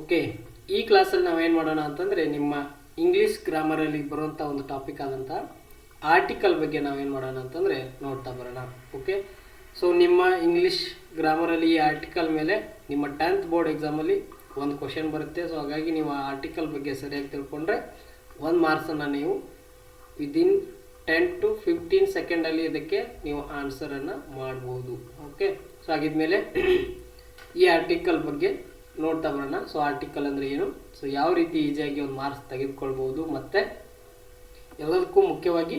Okay, ಈ ಕ್ಲಾಸಲ್ಲಿ ನಾವೇನು ಮಾಡೋಣ ಅಂತಂದರೆ ನಿಮ್ಮ ಇಂಗ್ಲೀಷ್ ಗ್ರಾಮರಲ್ಲಿ ಬರುವಂಥ ಒಂದು ಟಾಪಿಕ್ ಆದಂಥ ಆರ್ಟಿಕಲ್ ಬಗ್ಗೆ ನಾವೇನು ಮಾಡೋಣ ಅಂತಂದರೆ ನೋಡ್ತಾ ಬರೋಣ. ಓಕೆ, ಸೊ ನಿಮ್ಮ ಇಂಗ್ಲೀಷ್ ಗ್ರಾಮರಲ್ಲಿ ಈ ಆರ್ಟಿಕಲ್ ಮೇಲೆ ನಿಮ್ಮ 10th ಬೋರ್ಡ್ ಎಕ್ಸಾಮಲ್ಲಿ ಒಂದು ಕ್ವಶನ್ ಬರುತ್ತೆ. ಸೊ ಹಾಗಾಗಿ ನೀವು ಆ ಆರ್ಟಿಕಲ್ ಬಗ್ಗೆ ಸರಿಯಾಗಿ ತಿಳ್ಕೊಂಡ್ರೆ 1 ಮಾರ್ಕ್ಸನ್ನು ನೀವು ವಿದಿನ್ 10 to 15 ಸೆಕೆಂಡಲ್ಲಿ ಇದಕ್ಕೆ ನೀವು ಆನ್ಸರನ್ನು ಮಾಡ್ಬೋದು. ಓಕೆ, ಸೊ ಆಗಿದ್ಮೇಲೆ ಈ ಆರ್ಟಿಕಲ್ ಬಗ್ಗೆ ನೋಡ್ತಾ ಬರೋಣ. ಸೊ ಆರ್ಟಿಕಲ್ ಅಂದರೆ ಏನು, ಸೊ ಯಾವ ರೀತಿ ಈಸಿಯಾಗಿ ಒಂದು ಮಾರ್ಕ್ಸ್ ತೆಗೆದುಕೊಳ್ಬೋದು, ಮತ್ತು ಎಲ್ಲದಕ್ಕೂ ಮುಖ್ಯವಾಗಿ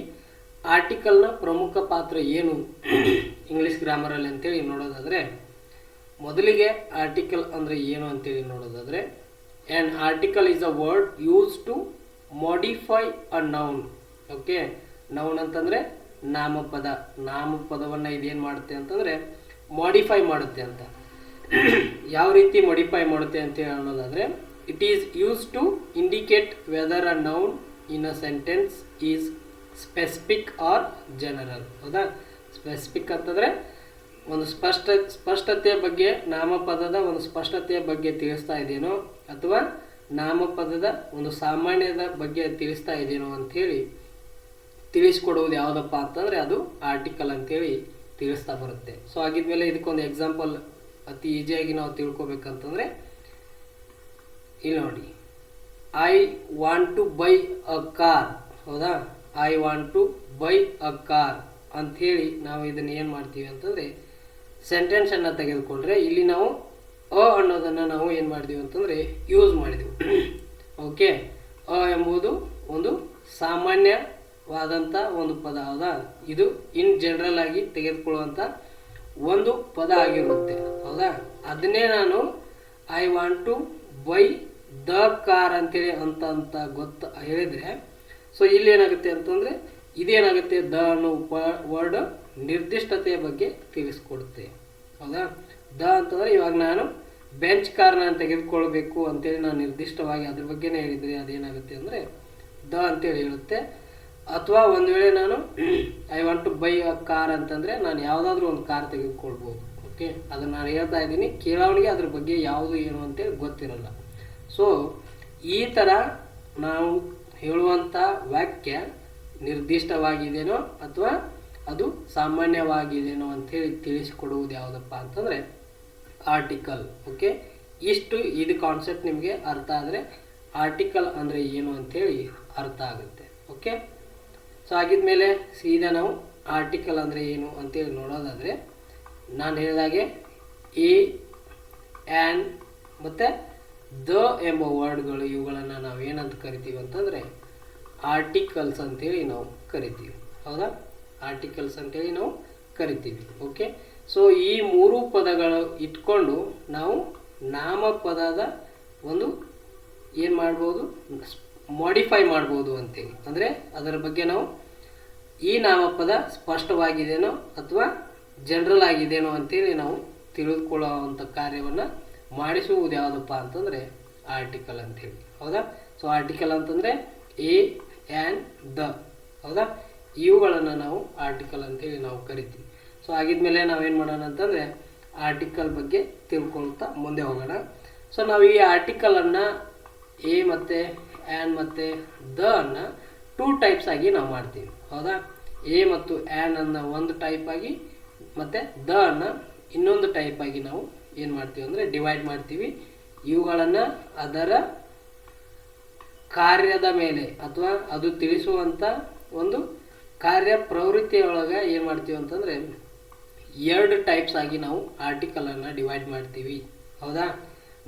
ಆರ್ಟಿಕಲ್ನ ಪ್ರಮುಖ ಪಾತ್ರ ಏನು ಇಂಗ್ಲೀಷ್ ಗ್ರಾಮರಲ್ಲಿ ಅಂತೇಳಿ ನೋಡೋದಾದರೆ, ಮೊದಲಿಗೆ ಆರ್ಟಿಕಲ್ ಅಂದರೆ ಏನು ಅಂತೇಳಿ ನೋಡೋದಾದರೆ, an article is a word use to modify a noun. Okay, noun ಅಂತಂದರೆ ನಾಮಪದ. ನಾಮಪದವನ್ನು ಇದೇನು ಮಾಡುತ್ತೆ ಅಂತಂದರೆ ಮಾಡಿಫೈ ಮಾಡುತ್ತೆ ಅಂತ. ಯಾವ ರೀತಿ ಮಾಡಿಫೈ ಮಾಡುತ್ತೆ ಅಂತೇಳಿ ಅನ್ನೋದಾದರೆ, it is use to indicate whether a noun in a sentence is specific or general. ಹೌದಾ, ಸ್ಪೆಸಿಫಿಕ್ ಅಂತಂದರೆ ಒಂದು ಸ್ಪಷ್ಟತೆಯ ಬಗ್ಗೆ, ನಾಮಪದದ ಒಂದು ಸ್ಪಷ್ಟತೆಯ ಬಗ್ಗೆ ತಿಳಿಸ್ತಾ ಇದೆಯೋ, ಅಥವಾ ನಾಮಪದದ ಒಂದು ಸಾಮಾನ್ಯದ ಬಗ್ಗೆ ತಿಳಿಸ್ತಾ ಇದೆಯೋ ಅಂಥೇಳಿ ತಿಳಿಸ್ಕೊಡುವುದು ಯಾವುದಪ್ಪ ಅಂತಂದರೆ ಅದು ಆರ್ಟಿಕಲ್ ಅಂತೇಳಿ ತಿಳಿಸ್ತಾ ಬರುತ್ತೆ. ಸೊ ಆಗಿದ್ಮೇಲೆ ಇದಕ್ಕೊಂದು ಎಕ್ಸಾಂಪಲ್ ಅತಿ ಈಸಿಯಾಗಿ ನಾವು ತಿಳ್ಕೊಬೇಕಂತಂದರೆ, ಇಲ್ಲಿ ನೋಡಿ, I want to buy a car. ಹೌದಾ, I want to buy a car ಅಂಥೇಳಿ ನಾವು ಇದನ್ನು ಏನು ಮಾಡ್ತೀವಿ ಅಂತಂದರೆ ಸೆಂಟೆನ್ಸನ್ನು ತೆಗೆದುಕೊಂಡ್ರೆ ಇಲ್ಲಿ ನಾವು ಅ ಅನ್ನೋದನ್ನು ನಾವು ಏನು ಮಾಡಿದೀವಿ ಅಂತಂದರೆ ಯೂಸ್ ಮಾಡಿದೆವು. ಓಕೆ, ಅ ಎಂಬುದು ಒಂದು ಸಾಮಾನ್ಯವಾದಂಥ ಒಂದು ಪದ. ಹೌದಾ, ಇದು ಇನ್ ಜನರಲ್ ಆಗಿ ತೆಗೆದುಕೊಳ್ಳುವಂಥ ಒಂದು ಪದ ಆಗಿರುತ್ತೆ. ಹೌದಾ, ಅದನ್ನೇ ನಾನು I want to buy the car ಅಂತೇಳಿ ಅಂತ ಹೇಳಿದರೆ, ಸೊ ಇಲ್ಲಿ ಏನಾಗುತ್ತೆ ಅಂತಂದರೆ ಇದೇನಾಗುತ್ತೆ, ದ ಅನ್ನೋ ವರ್ಡ್ ನಿರ್ದಿಷ್ಟತೆಯ ಬಗ್ಗೆ ತಿಳಿಸ್ಕೊಡುತ್ತೆ. ಹೌದಾ, ದ ಅಂತಂದರೆ ಇವಾಗ ನಾನು ಬೆಂಚ್ ಕಾರ್ನ ತೆಗೆದುಕೊಳ್ಬೇಕು ಅಂತೇಳಿ ನಾನು ನಿರ್ದಿಷ್ಟವಾಗಿ ಅದ್ರ ಬಗ್ಗೆನೇ ಹೇಳಿದರೆ ಅದೇನಾಗುತ್ತೆ ಅಂದರೆ ದ ಅಂತೇಳಿ ಹೇಳುತ್ತೆ. ಅಥವಾ ಒಂದು ವೇಳೆ ನಾನು I want to buy a car ಅಂತಂದರೆ ನಾನು ಯಾವುದಾದ್ರೂ ಒಂದು ಕಾರ್ ತೆಗೆದುಕೊಳ್ಬೋದು. ಓಕೆ, ಅದನ್ನು ನಾನು ಹೇಳ್ತಾ ಇದ್ದೀನಿ, ಕೇಳೋನಿಗೆ ಅದ್ರ ಬಗ್ಗೆ ಯಾವುದು ಏನು ಅಂತೇಳಿ ಗೊತ್ತಿರಲ್ಲ. ಸೊ ಈ ಥರ ನಾವು ಹೇಳುವಂಥ ವಾಕ್ಯ ನಿರ್ದಿಷ್ಟವಾಗಿದೆಯೋ ಅಥವಾ ಅದು ಸಾಮಾನ್ಯವಾಗಿದೆಯೋ ಅಂಥೇಳಿ ತಿಳಿಸಿಕೊಡುವುದು ಯಾವುದಪ್ಪ ಅಂತಂದರೆ ಆರ್ಟಿಕಲ್. ಓಕೆ, ಇದು ಕಾನ್ಸೆಪ್ಟ್ ನಿಮಗೆ ಅರ್ಥ ಆದರೆ ಆರ್ಟಿಕಲ್ ಅಂದರೆ ಏನು ಅಂಥೇಳಿ ಅರ್ಥ ಆಗುತ್ತೆ. ಓಕೆ, ಸೊ ಆಗಿದ್ಮೇಲೆ ಸೀದಾ ನಾವು ಆರ್ಟಿಕಲ್ ಅಂದರೆ ಏನು ಅಂತೇಳಿ ನೋಡೋದಾದರೆ, ನಾನು ಹೇಳಿದಾಗೆ ಎ, ಆ್ಯನ್ ಮತ್ತು ದ ಎಂಬ ವರ್ಡ್ಗಳು, ಇವುಗಳನ್ನು ನಾವು ಏನಂತ ಕರಿತೀವಿ ಅಂತಂದರೆ ಆರ್ಟಿಕಲ್ಸ್ ಅಂತೇಳಿ ನಾವು ಕರಿತೀವಿ. ಹೌದಾ, ಆರ್ಟಿಕಲ್ಸ್ ಅಂತೇಳಿ ನಾವು ಕರಿತೀವಿ. ಓಕೆ, ಸೊ ಈ 3 ಪದಗಳು ಇಟ್ಕೊಂಡು ನಾವು ನಾಮಪದದ ಒಂದು ಏನು ಮಾಡ್ಬೋದು, ಮಾಡಿಫೈ ಮಾಡ್ಬೋದು ಅಂತೇಳಿ. ಅಂದರೆ ಅದರ ಬಗ್ಗೆ ನಾವು ಈ ನಾಮಪದ ಸ್ಪಷ್ಟವಾಗಿದೆಯೋ ಅಥವಾ ಜನರಲ್ ಆಗಿದೆಯೋ ಅಂತೇಳಿ ನಾವು ತಿಳಿದುಕೊಳ್ಳುವಂಥ ಕಾರ್ಯವನ್ನು ಮಾಡಿಸುವುದು ಯಾವುದಪ್ಪ ಅಂತಂದರೆ ಆರ್ಟಿಕಲ್ ಅಂಥೇಳಿ. ಹೌದಾ, ಸೊ ಆರ್ಟಿಕಲ್ ಅಂತಂದರೆ ಎ, ಆ್ಯನ್, ದ. ಹೌದಾ, ಇವುಗಳನ್ನು ನಾವು ಆರ್ಟಿಕಲ್ ಅಂತೇಳಿ ನಾವು ಕರಿತೀವಿ. ಸೊ ಆಗಿದ್ಮೇಲೆ ನಾವೇನು ಮಾಡೋಣ ಅಂತಂದರೆ ಆರ್ಟಿಕಲ್ ಬಗ್ಗೆ ತಿಳ್ಕೊಳ್ತಾ ಮುಂದೆ ಹೋಗೋಣ. ಸೊ ನಾವು ಈ ಆರ್ಟಿಕಲನ್ನು ಎ ಮತ್ತು ಆ್ಯನ್ ಮತ್ತು ದ ಅನ್ನು 2 ಟೈಪ್ಸ್ ಆಗಿ ನಾವು ಮಾಡ್ತೀವಿ. ಹೌದಾ, ಎ ಮತ್ತು ಆ್ಯನ್ ಅನ್ನು ಒಂದು ಟೈಪ್ ಆಗಿ ಮತ್ತು ದ ಅನ್ನು ಇನ್ನೊಂದು ಟೈಪ್ ಆಗಿ ನಾವು ಏನು ಮಾಡ್ತೀವಿ ಅಂದರೆ ಡಿವೈಡ್ ಮಾಡ್ತೀವಿ. ಇವುಗಳನ್ನು ಅದರ ಕಾರ್ಯದ ಮೇಲೆ ಅಥವಾ ಅದು ತಿಳಿಸುವಂಥ ಒಂದು ಕಾರ್ಯ ಪ್ರವೃತ್ತಿಯೊಳಗೆ ಏನು ಮಾಡ್ತೀವಿ ಅಂತಂದರೆ 2 ಟೈಪ್ಸ್ ಆಗಿ ನಾವು ಆರ್ಟಿಕಲನ್ನು ಡಿವೈಡ್ ಮಾಡ್ತೀವಿ. ಹೌದಾ,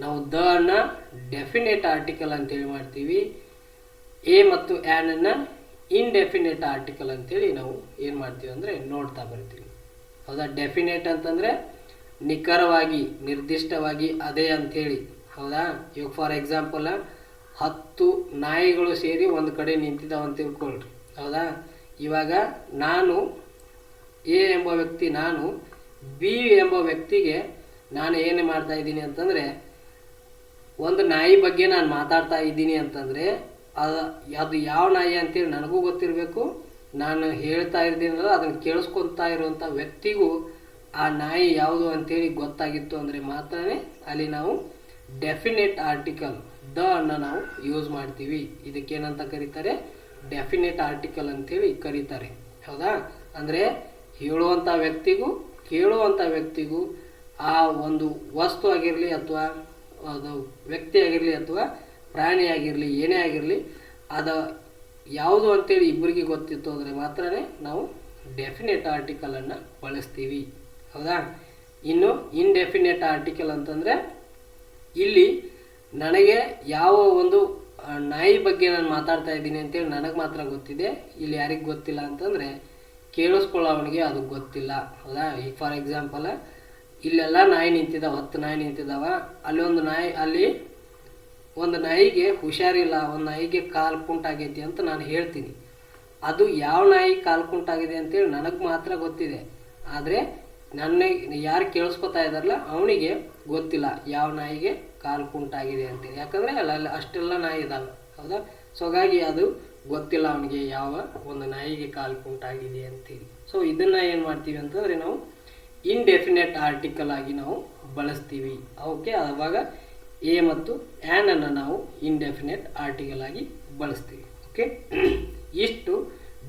ನಾವು ದ ಅನ್ನು ಡೆಫಿನೇಟ್ ಆರ್ಟಿಕಲ್ ಅಂತೇಳಿ ಮಾಡ್ತೀವಿ, ಎ ಮತ್ತು ಆ್ಯನನ್ನು ಇನ್ಡೆಫಿನೇಟ್ ಆರ್ಟಿಕಲ್ ಅಂತೇಳಿ ನಾವು ಏನು ಮಾಡ್ತೀವಿ ಅಂದರೆ ನೋಡ್ತಾ ಬರ್ತೀವಿ. ಹೌದಾ, ಡೆಫಿನೇಟ್ ಅಂತಂದರೆ ನಿಖರವಾಗಿ, ನಿರ್ದಿಷ್ಟವಾಗಿ ಅದೇ ಅಂಥೇಳಿ. ಹೌದಾ, ಇವಾಗ ಫಾರ್ ಎಕ್ಸಾಂಪಲ್ 10 ನಾಯಿಗಳು ಸೇರಿ ಒಂದು ಕಡೆ ನಿಂತಿದ್ದಾವೆ ಅಂತ ತಿಳ್ಕೊಳ್ರಿ. ಹೌದಾ, ಇವಾಗ ನಾನು ಎ ಎಂಬ ವ್ಯಕ್ತಿ, ನಾನು ಬಿ ಎಂಬ ವ್ಯಕ್ತಿಗೆ ನಾನು ಏನು ಮಾಡ್ತಾ ಇದ್ದೀನಿ ಅಂತಂದರೆ ಒಂದು ನಾಯಿ ಬಗ್ಗೆ ನಾನು ಮಾತಾಡ್ತಾ ಇದ್ದೀನಿ ಅಂತಂದರೆ ಅದು ಯಾವ ನಾಯಿ ಅಂತೇಳಿ ನನಗೂ ಗೊತ್ತಿರಬೇಕು, ನಾನು ಹೇಳ್ತಾ ಇದ್ದೀನಲ್ಲ ಅದನ್ನು ಕೇಳಿಸ್ಕೊತಾ ಇರುವಂಥ ವ್ಯಕ್ತಿಗೂ ಆ ನಾಯಿ ಯಾವುದು ಅಂತೇಳಿ ಗೊತ್ತಾಗಿತ್ತು ಅಂದರೆ ಮಾತ್ರನೇ ಅಲ್ಲಿ ನಾವು ಡೆಫಿನೆಟ್ ಆರ್ಟಿಕಲ್ ದ ಅನ್ನು ನಾವು ಯೂಸ್ ಮಾಡ್ತೀವಿ. ಇದಕ್ಕೇನಂತ ಕರೀತಾರೆ? ಡೆಫಿನೆಟ್ ಆರ್ಟಿಕಲ್ ಅಂತೇಳಿ ಕರೀತಾರೆ. ಹೌದಾ? ಅಂದರೆ ಹೇಳುವಂಥ ವ್ಯಕ್ತಿಗೂ ಕೇಳುವಂಥ ವ್ಯಕ್ತಿಗೂ ಆ ಒಂದು ವಸ್ತು ಆಗಿರಲಿ ಅಥವಾ ಅದು ವ್ಯಕ್ತಿ ಆಗಿರಲಿ ಅಥವಾ ಪ್ರಾಣಿ ಆಗಿರಲಿ ಏನೇ ಆಗಿರಲಿ ಅದು ಯಾವುದು ಅಂತೇಳಿ ಇಬ್ಬರಿಗೆ ಗೊತ್ತಿತ್ತು ಅಂದರೆ ಮಾತ್ರನೇ ನಾವು ಡೆಫಿನೆಟ್ ಆರ್ಟಿಕಲನ್ನು ಬಳಸ್ತೀವಿ. ಹೌದಾ? ಇನ್ನು ಇನ್ಡೆಫಿನೆಟ್ ಆರ್ಟಿಕಲ್ ಅಂತಂದರೆ ಇಲ್ಲಿ ನನಗೆ ಯಾವ ಒಂದು ನಾಯಿ ಬಗ್ಗೆ ನಾನು ಮಾತಾಡ್ತಾ ಇದ್ದೀನಿ ಅಂತೇಳಿ ನನಗೆ ಮಾತ್ರ ಗೊತ್ತಿದೆ, ಇಲ್ಲಿ ಯಾರಿಗೆ ಗೊತ್ತಿಲ್ಲ ಅಂತಂದರೆ ಕೇಳಿಸ್ಕೊಳ್ಳೋವನಿಗೆ ಅದು ಗೊತ್ತಿಲ್ಲ. ಹೌದಾ? ಈಗ ಫಾರ್ ಎಕ್ಸಾಂಪಲ್ ಇಲ್ಲೆಲ್ಲ ನಾಯಿ ನಿಂತಿದ್ದಾವೆ, 10 ನಾಯಿ ನಿಂತಿದ್ದಾವ. ಅಲ್ಲಿ ಒಂದು ನಾಯಿಗೆ ಹುಷಾರಿಲ್ಲ, ಒಂದು ನಾಯಿಗೆ ಕಾಲು ಕುಂಟಾಗೈತಿ ಅಂತ ನಾನು ಹೇಳ್ತೀನಿ. ಅದು ಯಾವ ನಾಯಿ ಕಾಲು ಕುಂಟಾಗಿದೆ ಅಂತೇಳಿ ನನಗೆ ಮಾತ್ರ ಗೊತ್ತಿದೆ, ಆದರೆ ಯಾರು ಕೇಳಿಸ್ಕೊತಾ ಇದ್ದಾರಲ್ಲ ಅವನಿಗೆ ಗೊತ್ತಿಲ್ಲ ಯಾವ ನಾಯಿಗೆ ಕಾಲು ಕುಂಟಾಗಿದೆ ಅಂತೇಳಿ. ಯಾಕಂದರೆ ಅಲ್ಲಿ ಅಷ್ಟೆಲ್ಲ ನಾಯಿ ಇದ್ದಾವೆ. ಹೌದಾ? ಸೊ ಹಾಗಾಗಿ ಅದು ಗೊತ್ತಿಲ್ಲ ಅವನಿಗೆ ಯಾವ ಒಂದು ನಾಯಿಗೆ ಕಾಲು ಕುಂಟಾಗಿದೆ ಅಂತೇಳಿ. ಸೊ ಇದನ್ನು ಏನು ಮಾಡ್ತೀವಿ ಅಂತಂದರೆ ನಾವು ಇನ್ಡೆಫಿನೆಟ್ ಆರ್ಟಿಕಲ್ ಆಗಿ ನಾವು ಬಳಸ್ತೀವಿ. ಓಕೆ, ಆವಾಗ ಎ ಮತ್ತು ಆ್ಯನನ್ನು ನಾವು ಇನ್ಡೆಫಿನೆಟ್ ಆರ್ಟಿಕಲ್ ಆಗಿ ಬಳಸ್ತೀವಿ. ಓಕೆ, ಇಷ್ಟು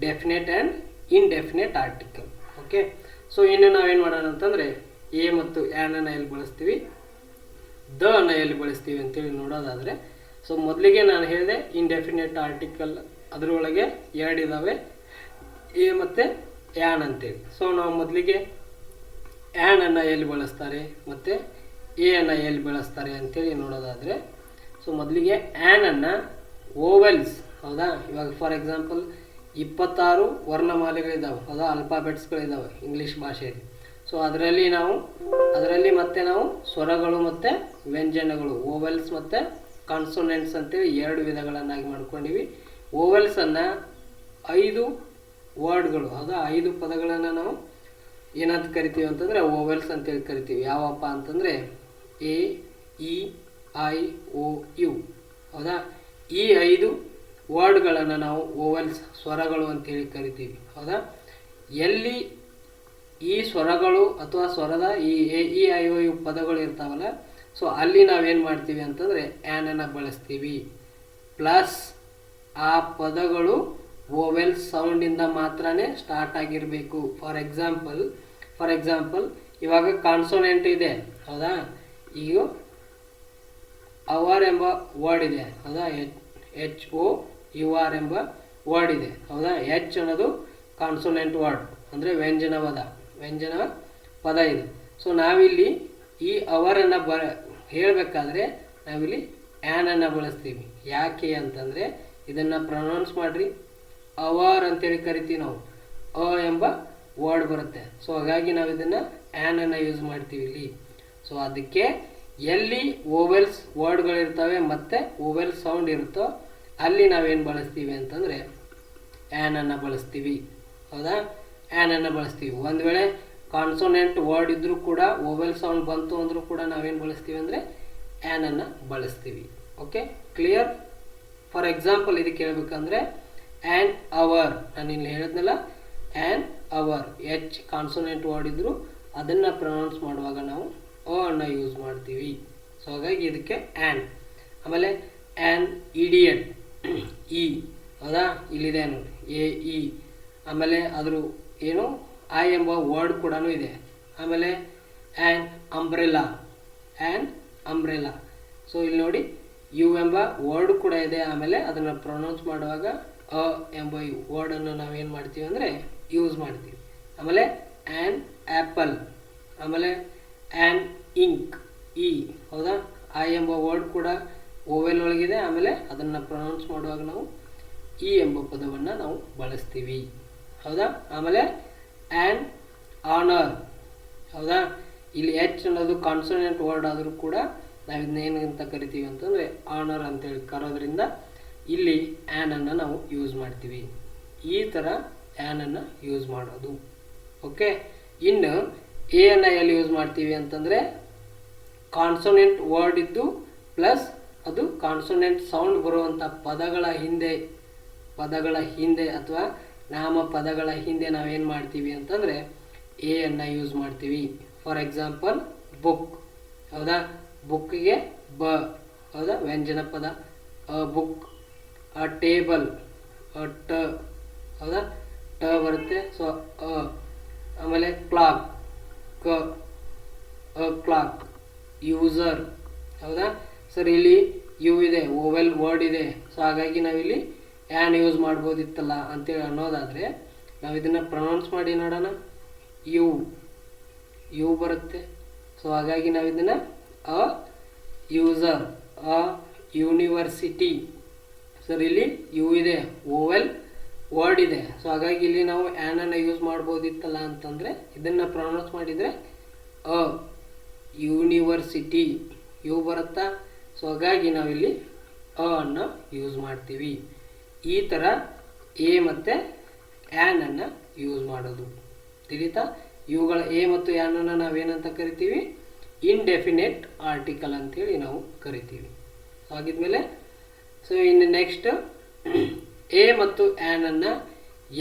definite and indefinite article. Okay, so ಇನ್ನು ನಾವೇನು ಮಾಡೋಣ ಅಂತಂದರೆ ಎ ಮತ್ತು ಆ್ಯನನ್ನು ಎಲ್ಲಿ ಬಳಸ್ತೀವಿ, ದ ಅನ್ನು ಎಲ್ಲಿ ಬಳಸ್ತೀವಿ ಅಂತೇಳಿ ನೋಡೋದಾದರೆ, ಸೊ ಮೊದಲಿಗೆ ನಾನು ಹೇಳಿದೆ ಇನ್ಡೆಫಿನೆಟ್ ಆರ್ಟಿಕಲ್ ಅದರೊಳಗೆ 2 ಇದ್ದಾವೆ, ಎ ಮತ್ತು ಆ್ಯನ್ ಅಂತೇಳಿ. ಸೊ ನಾವು ಮೊದಲಿಗೆ ಆ್ಯನನ್ನು ಎಲ್ಲಿ ಬಳಸ್ತಾರೆ ಮತ್ತು ಎ ಅನ್ನು ಎಲ್ಲಿ ಬಳಸ್ತಾರೆ ಅಂತೇಳಿ ನೋಡೋದಾದರೆ, ಸೊ ಮೊದಲಿಗೆ ಆ್ಯನನ್ನು ಓವೆಲ್ಸ್. ಹೌದಾ? ಇವಾಗ ಫಾರ್ ಎಕ್ಸಾಂಪಲ್ 26 ವರ್ಣಮಾಲೆಗಳಿದ್ದಾವೆ. ಹೌದಾ? ಅಲ್ಫಾಬೆಟ್ಸ್ಗಳಿದ್ದಾವೆ ಇಂಗ್ಲೀಷ್ ಭಾಷೆಯಲ್ಲಿ. ಸೊ ಅದರಲ್ಲಿ ಮತ್ತೆ ನಾವು ಸ್ವರಗಳು ಮತ್ತು ವ್ಯಂಜನಗಳು, ಓವೆಲ್ಸ್ ಮತ್ತು ಕಾನ್ಸೋನೆಂಟ್ಸ್ ಅಂತೇಳಿ 2 ವಿಧಗಳನ್ನಾಗಿ ಮಾಡ್ಕೊಂಡಿವಿ. ಓವೆಲ್ಸನ್ನು 5 ವರ್ಡ್ಗಳು, ಹೌದಾ, 5 ಪದಗಳನ್ನು ನಾವು ಏನಂತ ಕರಿತೀವಿ ಅಂತಂದರೆ ಓವೆಲ್ಸ್ ಅಂತೇಳಿ ಕರಿತೀವಿ. ಯಾವಪ್ಪ ಅಂತಂದರೆ A, E, I, O, U. ಹೌದಾ? ಈ 5 ವರ್ಡ್ಗಳನ್ನು ನಾವು ಓವೆಲ್ಸ್, ಸ್ವರಗಳು ಅಂತೇಳಿ ಕರಿತೀವಿ. ಹೌದಾ? ಎಲ್ಲಿ ಈ ಸ್ವರಗಳು ಅಥವಾ ಸ್ವರದ ಈ A, E, I, O, U ಪದಗಳು ಇರ್ತಾವಲ್ಲ, ಸೊ ಅಲ್ಲಿ ನಾವೇನು ಮಾಡ್ತೀವಿ ಅಂತಂದರೆ ಆ್ಯನನ್ನು ಬಳಸ್ತೀವಿ. ಪ್ಲಸ್ ಆ ಪದಗಳು ಓವೆಲ್ ಸೌಂಡಿಂದ ಮಾತ್ರನೇ ಸ್ಟಾರ್ಟ್ ಆಗಿರಬೇಕು. ಫಾರ್ ಎಕ್ಸಾಂಪಲ್ ಇವಾಗ ಕಾನ್ಸೋನೆಂಟ್ ಇದೆ. ಹೌದಾ? ಈಗ ಅವರ್ ಎಂಬ ವರ್ಡ್ ಇದೆ. ಹೌದಾ? HOUR ಎಂಬ ವರ್ಡ್ ಇದೆ. ಹೌದಾ? ಎಚ್ ಅನ್ನೋದು ಕಾನ್ಸೋನೆಂಟ್ ವರ್ಡ್ ಅಂದರೆ ವ್ಯಂಜನ ಪದ ಇದೆ. ಸೊ ನಾವಿಲ್ಲಿ ಈ ಅವರನ್ನು ಹೇಳಬೇಕಾದ್ರೆ ನಾವಿಲ್ಲಿ ಆ್ಯನನ್ನು ಬಳಸ್ತೀವಿ. ಯಾಕೆ ಅಂತಂದರೆ ಇದನ್ನು ಪ್ರೊನೌನ್ಸ್ ಮಾಡಿರಿ, ಅವರ್ ಅಂತೇಳಿ ಕರಿತೀವಿ ನಾವು, ಎಂಬ ವರ್ಡ್ ಬರುತ್ತೆ. ಸೊ ಹಾಗಾಗಿ ನಾವು ಇದನ್ನು ಆ್ಯನನ್ನು ಯೂಸ್ ಮಾಡ್ತೀವಿ ಇಲ್ಲಿ. ಸೊ ಅದಕ್ಕೆ ಎಲ್ಲಿ ಓವೆಲ್ಸ್ ವರ್ಡ್ಗಳಿರ್ತವೆ ಮತ್ತು ಓವೆಲ್ ಸೌಂಡ್ ಇರುತ್ತೋ ಅಲ್ಲಿ ನಾವೇನು ಬಳಸ್ತೀವಿ ಅಂತಂದರೆ ಆ್ಯನನ್ನು ಬಳಸ್ತೀವಿ. ಹೌದಾ? ಆ್ಯನನ್ನು ಬಳಸ್ತೀವಿ. ಒಂದು ವೇಳೆ ಕಾನ್ಸೋನೆಂಟ್ ವರ್ಡ್ ಇದ್ದರೂ ಕೂಡ ಓವೆಲ್ ಸೌಂಡ್ ಬಂತು ಅಂದರೂ ಕೂಡ ನಾವೇನು ಬಳಸ್ತೀವಿ ಅಂದರೆ ಆ್ಯನನ್ನು ಬಳಸ್ತೀವಿ. Okay, clear? ಫಾರ್ ಎಕ್ಸಾಂಪಲ್ ಇದಕ್ಕೆ ಹೇಳ್ಬೇಕಂದ್ರೆ ಆ್ಯನ್ ಅವರ್, ನಾನು ಇಲ್ಲಿ ಹೇಳಿದ್ನಲ್ಲ an hour, H consonant word ಇದ್ದರೂ ಅದನ್ನು ಪ್ರೊನೌನ್ಸ್ ಮಾಡುವಾಗ ನಾವು ಅನ್ನು ಯೂಸ್ ಮಾಡ್ತೀವಿ. ಸೊ ಹಾಗಾಗಿ ಇದಕ್ಕೆ ಆ್ಯನ್. ಆಮೇಲೆ ಆ್ಯನ್ ಇಡಿಯಟ್, ಇ. ಹೌದಾ? ಇಲ್ಲಿದೆ ನೋಡಿ ಎ, ಇ. ಆಮೇಲೆ ಅದ್ರ ಏನು ಐ ಎಂಬ ವರ್ಡ್ ಕೂಡ ಇದೆ. ಆಮೇಲೆ ಆ್ಯನ್ ಅಂಬ್ರೆಲಾ. ಸೊ ಇಲ್ಲಿ ನೋಡಿ ಯು ಎಂಬ ವರ್ಡ್ ಕೂಡ ಇದೆ. ಆಮೇಲೆ ಅದನ್ನು ಪ್ರೊನೌನ್ಸ್ ಮಾಡುವಾಗ ಎಂಬ ವರ್ಡನ್ನು ನಾವೇನು ಮಾಡ್ತೀವಿ ಅಂದರೆ ಯೂಸ್ ಮಾಡ್ತೀವಿ. ಆಮೇಲೆ ಆ್ಯನ್ ಆ್ಯಪಲ್, ಆಮೇಲೆ ಆ್ಯನ್ ಇಂಕ್, ಇ. ಹೌದಾ? ಐ ಎಂಬ ವರ್ಡ್ ಕೂಡ ಓವೆಲ್ ಒಳಗಿದೆ. ಆಮೇಲೆ ಅದನ್ನು ಪ್ರೊನೌನ್ಸ್ ಮಾಡುವಾಗ ನಾವು ಇ ಎಂಬ ಪದವನ್ನು ನಾವು ಬಳಸ್ತೀವಿ. ಹೌದಾ? ಆಮೇಲೆ ಆ್ಯನ್ ಆನರ್. ಹೌದಾ? ಇಲ್ಲಿ ಎಚ್ ಅನ್ನೋದು ಕಾನ್ಸೋನೆಂಟ್ ವರ್ಡ್ ಆದರೂ ಕೂಡ ನಾವು ಇದನ್ನ ಏನಂತ ಕರಿತೀವಿ ಅಂತಂದರೆ ಆನರ್ ಅಂತೇಳಿ ಕರೋದ್ರಿಂದ ಇಲ್ಲಿ ಆ್ಯನನ್ನು ನಾವು ಯೂಸ್ ಮಾಡ್ತೀವಿ. ಈ ಥರ ಆ್ಯನನ್ನು ಯೂಸ್ ಮಾಡೋದು. ಓಕೆ, ಇನ್ನು ಎ ಅನ್ನು ಎಲ್ಲಿ ಯೂಸ್ ಮಾಡ್ತೀವಿ ಅಂತಂದರೆ ಕಾನ್ಸೋನೆಂಟ್ ವರ್ಡ್ ಇದ್ದು ಪ್ಲಸ್ ಅದು ಕಾನ್ಸೋನೆಂಟ್ ಸೌಂಡ್ ಬರುವಂಥ ಪದಗಳ ಹಿಂದೆ ಅಥವಾ ನಾಮಪದಗಳ ಹಿಂದೆ ನಾವೇನು ಮಾಡ್ತೀವಿ ಅಂತಂದರೆ ಎ ಅನ್ನು ಯೂಸ್ ಮಾಡ್ತೀವಿ. For example book. ಹೌದಾ? ಬುಕ್ಗೆ ಬ, ಹೌದಾ, ವ್ಯಂಜನ ಪದ. ಬುಕ್, ಟೇಬಲ್, ಟ, ಹೌದಾ, ಟ ಬರುತ್ತೆ. ಸೊ ಆಮೇಲೆ ಕ್ಲಾಕ್, ಕ, ಕ್ಲಾಕ್. ಯೂಸರ್, ಹೌದಾ ಸರ್, ಇಲ್ಲಿ ಯು ಇದೆ, ಓವೆಲ್ ವರ್ಡ್ ಇದೆ. ಸೊ ಹಾಗಾಗಿ ನಾವಿಲ್ಲಿ ಆ್ಯನ್ ಯೂಸ್ ಮಾಡ್ಬೋದಿತ್ತಲ್ಲ ಅಂತೇಳಿ ಅನ್ನೋದಾದರೆ ನಾವು ಇದನ್ನು ಪ್ರೊನೌನ್ಸ್ ಮಾಡಿ ನೋಡೋಣ. ಯು, ಯು ಬರುತ್ತೆ. ಸೊ ಹಾಗಾಗಿ ನಾವು ಇದನ್ನು ಅ ಯೂಸರ್, ಅ ಯೂನಿವರ್ಸಿಟಿ. ಸರ್ ಇಲ್ಲಿ ಯು ಇದೆ, ಓವೆಲ್ ವರ್ಡ್ ಇದೆ. ಸೊ ಹಾಗಾಗಿ ಇಲ್ಲಿ ನಾವು ಆ್ಯನನ್ನು ಯೂಸ್ ಮಾಡ್ಬೋದಿತ್ತಲ್ಲ ಅಂತಂದರೆ ಇದನ್ನು ಪ್ರೊನೌನ್ಸ್ ಮಾಡಿದರೆ ಅ ಯೂನಿವರ್ಸಿಟಿ, ಯು ಬರುತ್ತಾ. ಸೊ ಹಾಗಾಗಿ ನಾವಿಲ್ಲಿ ಅ ಅನ್ನು ಯೂಸ್ ಮಾಡ್ತೀವಿ. ಈ ಥರ ಎ ಮತ್ತು ಆ್ಯನನ್ನು ಯೂಸ್ ಮಾಡೋದು ತಿಳಿತಾ. ಇವುಗಳ ಎ ಮತ್ತು ಆ್ಯನನ್ನು ನಾವೇನಂತ ಕರಿತೀವಿ? ಇನ್ಡೆಫಿನೆಟ್ ಆರ್ಟಿಕಲ್ ಅಂತೇಳಿ ನಾವು ಕರಿತೀವಿ. ಹಾಗಿದ್ಮೇಲೆ ಸೊ ಇನ್ನು ನೆಕ್ಸ್ಟ್ ಎ ಮತ್ತು ಆ್ಯನನ್ನು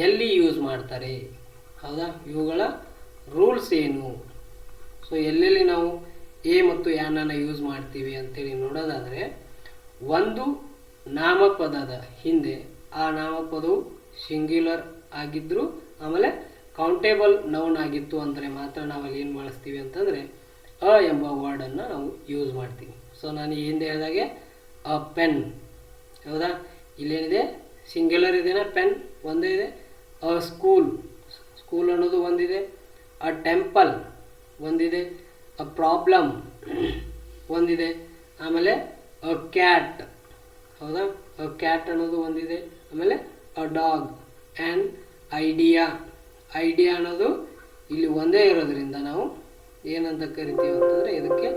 ಎಲ್ಲಿ ಯೂಸ್ ಮಾಡ್ತಾರೆ, ಹೌದಾ, ಇವುಗಳ ರೂಲ್ಸ್ ಏನು? ಸೊ ಎಲ್ಲೆಲ್ಲಿ ನಾವು ಎ ಮತ್ತು ಆ್ಯನನ್ನು ಯೂಸ್ ಮಾಡ್ತೀವಿ ಅಂತೇಳಿ ನೋಡೋದಾದರೆ, ಒಂದು ನಾಮಪದದ ಹಿಂದೆ ಆ ನಾಮಪದವು ಸಿಂಗ್ಯುಲರ್ ಆಗಿದ್ದರೂ ಆಮೇಲೆ ಕೌಂಟೇಬಲ್ ನೌನ್ ಆಗಿತ್ತು ಅಂದರೆ ಮಾತ್ರ ನಾವಲ್ಲಿ ಏನು ಬಳಸ್ತೀವಿ ಅಂತಂದರೆ ಅ ಎಂಬ ವರ್ಡನ್ನು ನಾವು ಯೂಸ್ ಮಾಡ್ತೀವಿ. ಸೊ ನಾನು ಈ ಹಿಂದೆ ಹೇಳಿದಾಗೆ ಅ ಪೆನ್, ಹೌದಾ, ಇಲ್ಲೇನಿದೆ ಸಿಂಗ್ಯುಲರ್ ಇದೆನಾ, ಪೆನ್ ಒಂದೇ ಇದೆ. ಅ ಸ್ಕೂಲ್, ಸ್ಕೂಲ್ ಅನ್ನೋದು ಒಂದಿದೆ. ಅ ಟೆಂಪಲ್ ಒಂದಿದೆ. ಅ ಪ್ರಾಬ್ಲಮ್ ಒಂದಿದೆ. ಆಮೇಲೆ ಅ ಕ್ಯಾಟ್, ಹೌದಾ, ಅ ಕ್ಯಾಟ್ ಅನ್ನೋದು ಒಂದಿದೆ. ಆಮೇಲೆ a dog and idea, idea ಅನ್ನೋದು ಇಲ್ಲಿ ಒಂದೇ ಇರೋದ್ರಿಂದ ನಾವು ಏನಂತ ಕರಿತೀವಿ ಅಂತಂದರೆ ಇದಕ್ಕೆ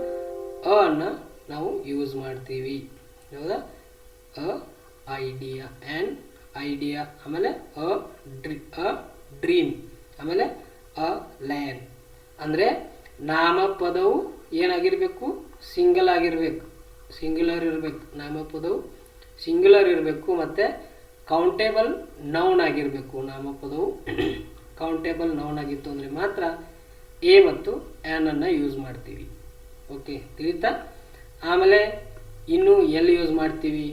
ಅ ಅನ್ನು ನಾವು ಯೂಸ್ ಮಾಡ್ತೀವಿ, ಹೌದಾ. ಅ ಐಡಿಯಾ ಆ್ಯಂಡ್ ಐಡಿಯಾ. ಆಮೇಲೆ ಅ ಡ್ರೀಮ್. ಆಮೇಲೆ ಅ ಲ್ಯಾಂಡ್. ಅಂದರೆ ನಾಮಪದವು ಏನಾಗಿರಬೇಕು? ಸಿಂಗಲ್ ಆಗಿರಬೇಕು, ಸಿಂಗ್ಯುಲರ್ ಇರಬೇಕು. ನಾಮಪದವು ಸಿಂಗ್ಯುಲರ್ ಇರಬೇಕು ಮತ್ತು ಕೌಂಟೇಬಲ್ ನೌನ್ ಆಗಿರಬೇಕು. ನಾಮಪದವು ಕೌಂಟೇಬಲ್ ನೌನ್ ಆಗಿತ್ತು ಅಂದರೆ ಮಾತ್ರ ಎ ಮತ್ತು ಆ್ಯನನ್ನು ಯೂಸ್ ಮಾಡ್ತೀವಿ. ಓಕೆ, ತಿಳಿತಾ. ಆಮೇಲೆ ಇನ್ನು ಎಲ್ಲಿ ಯೂಸ್ ಮಾಡ್ತೀವಿ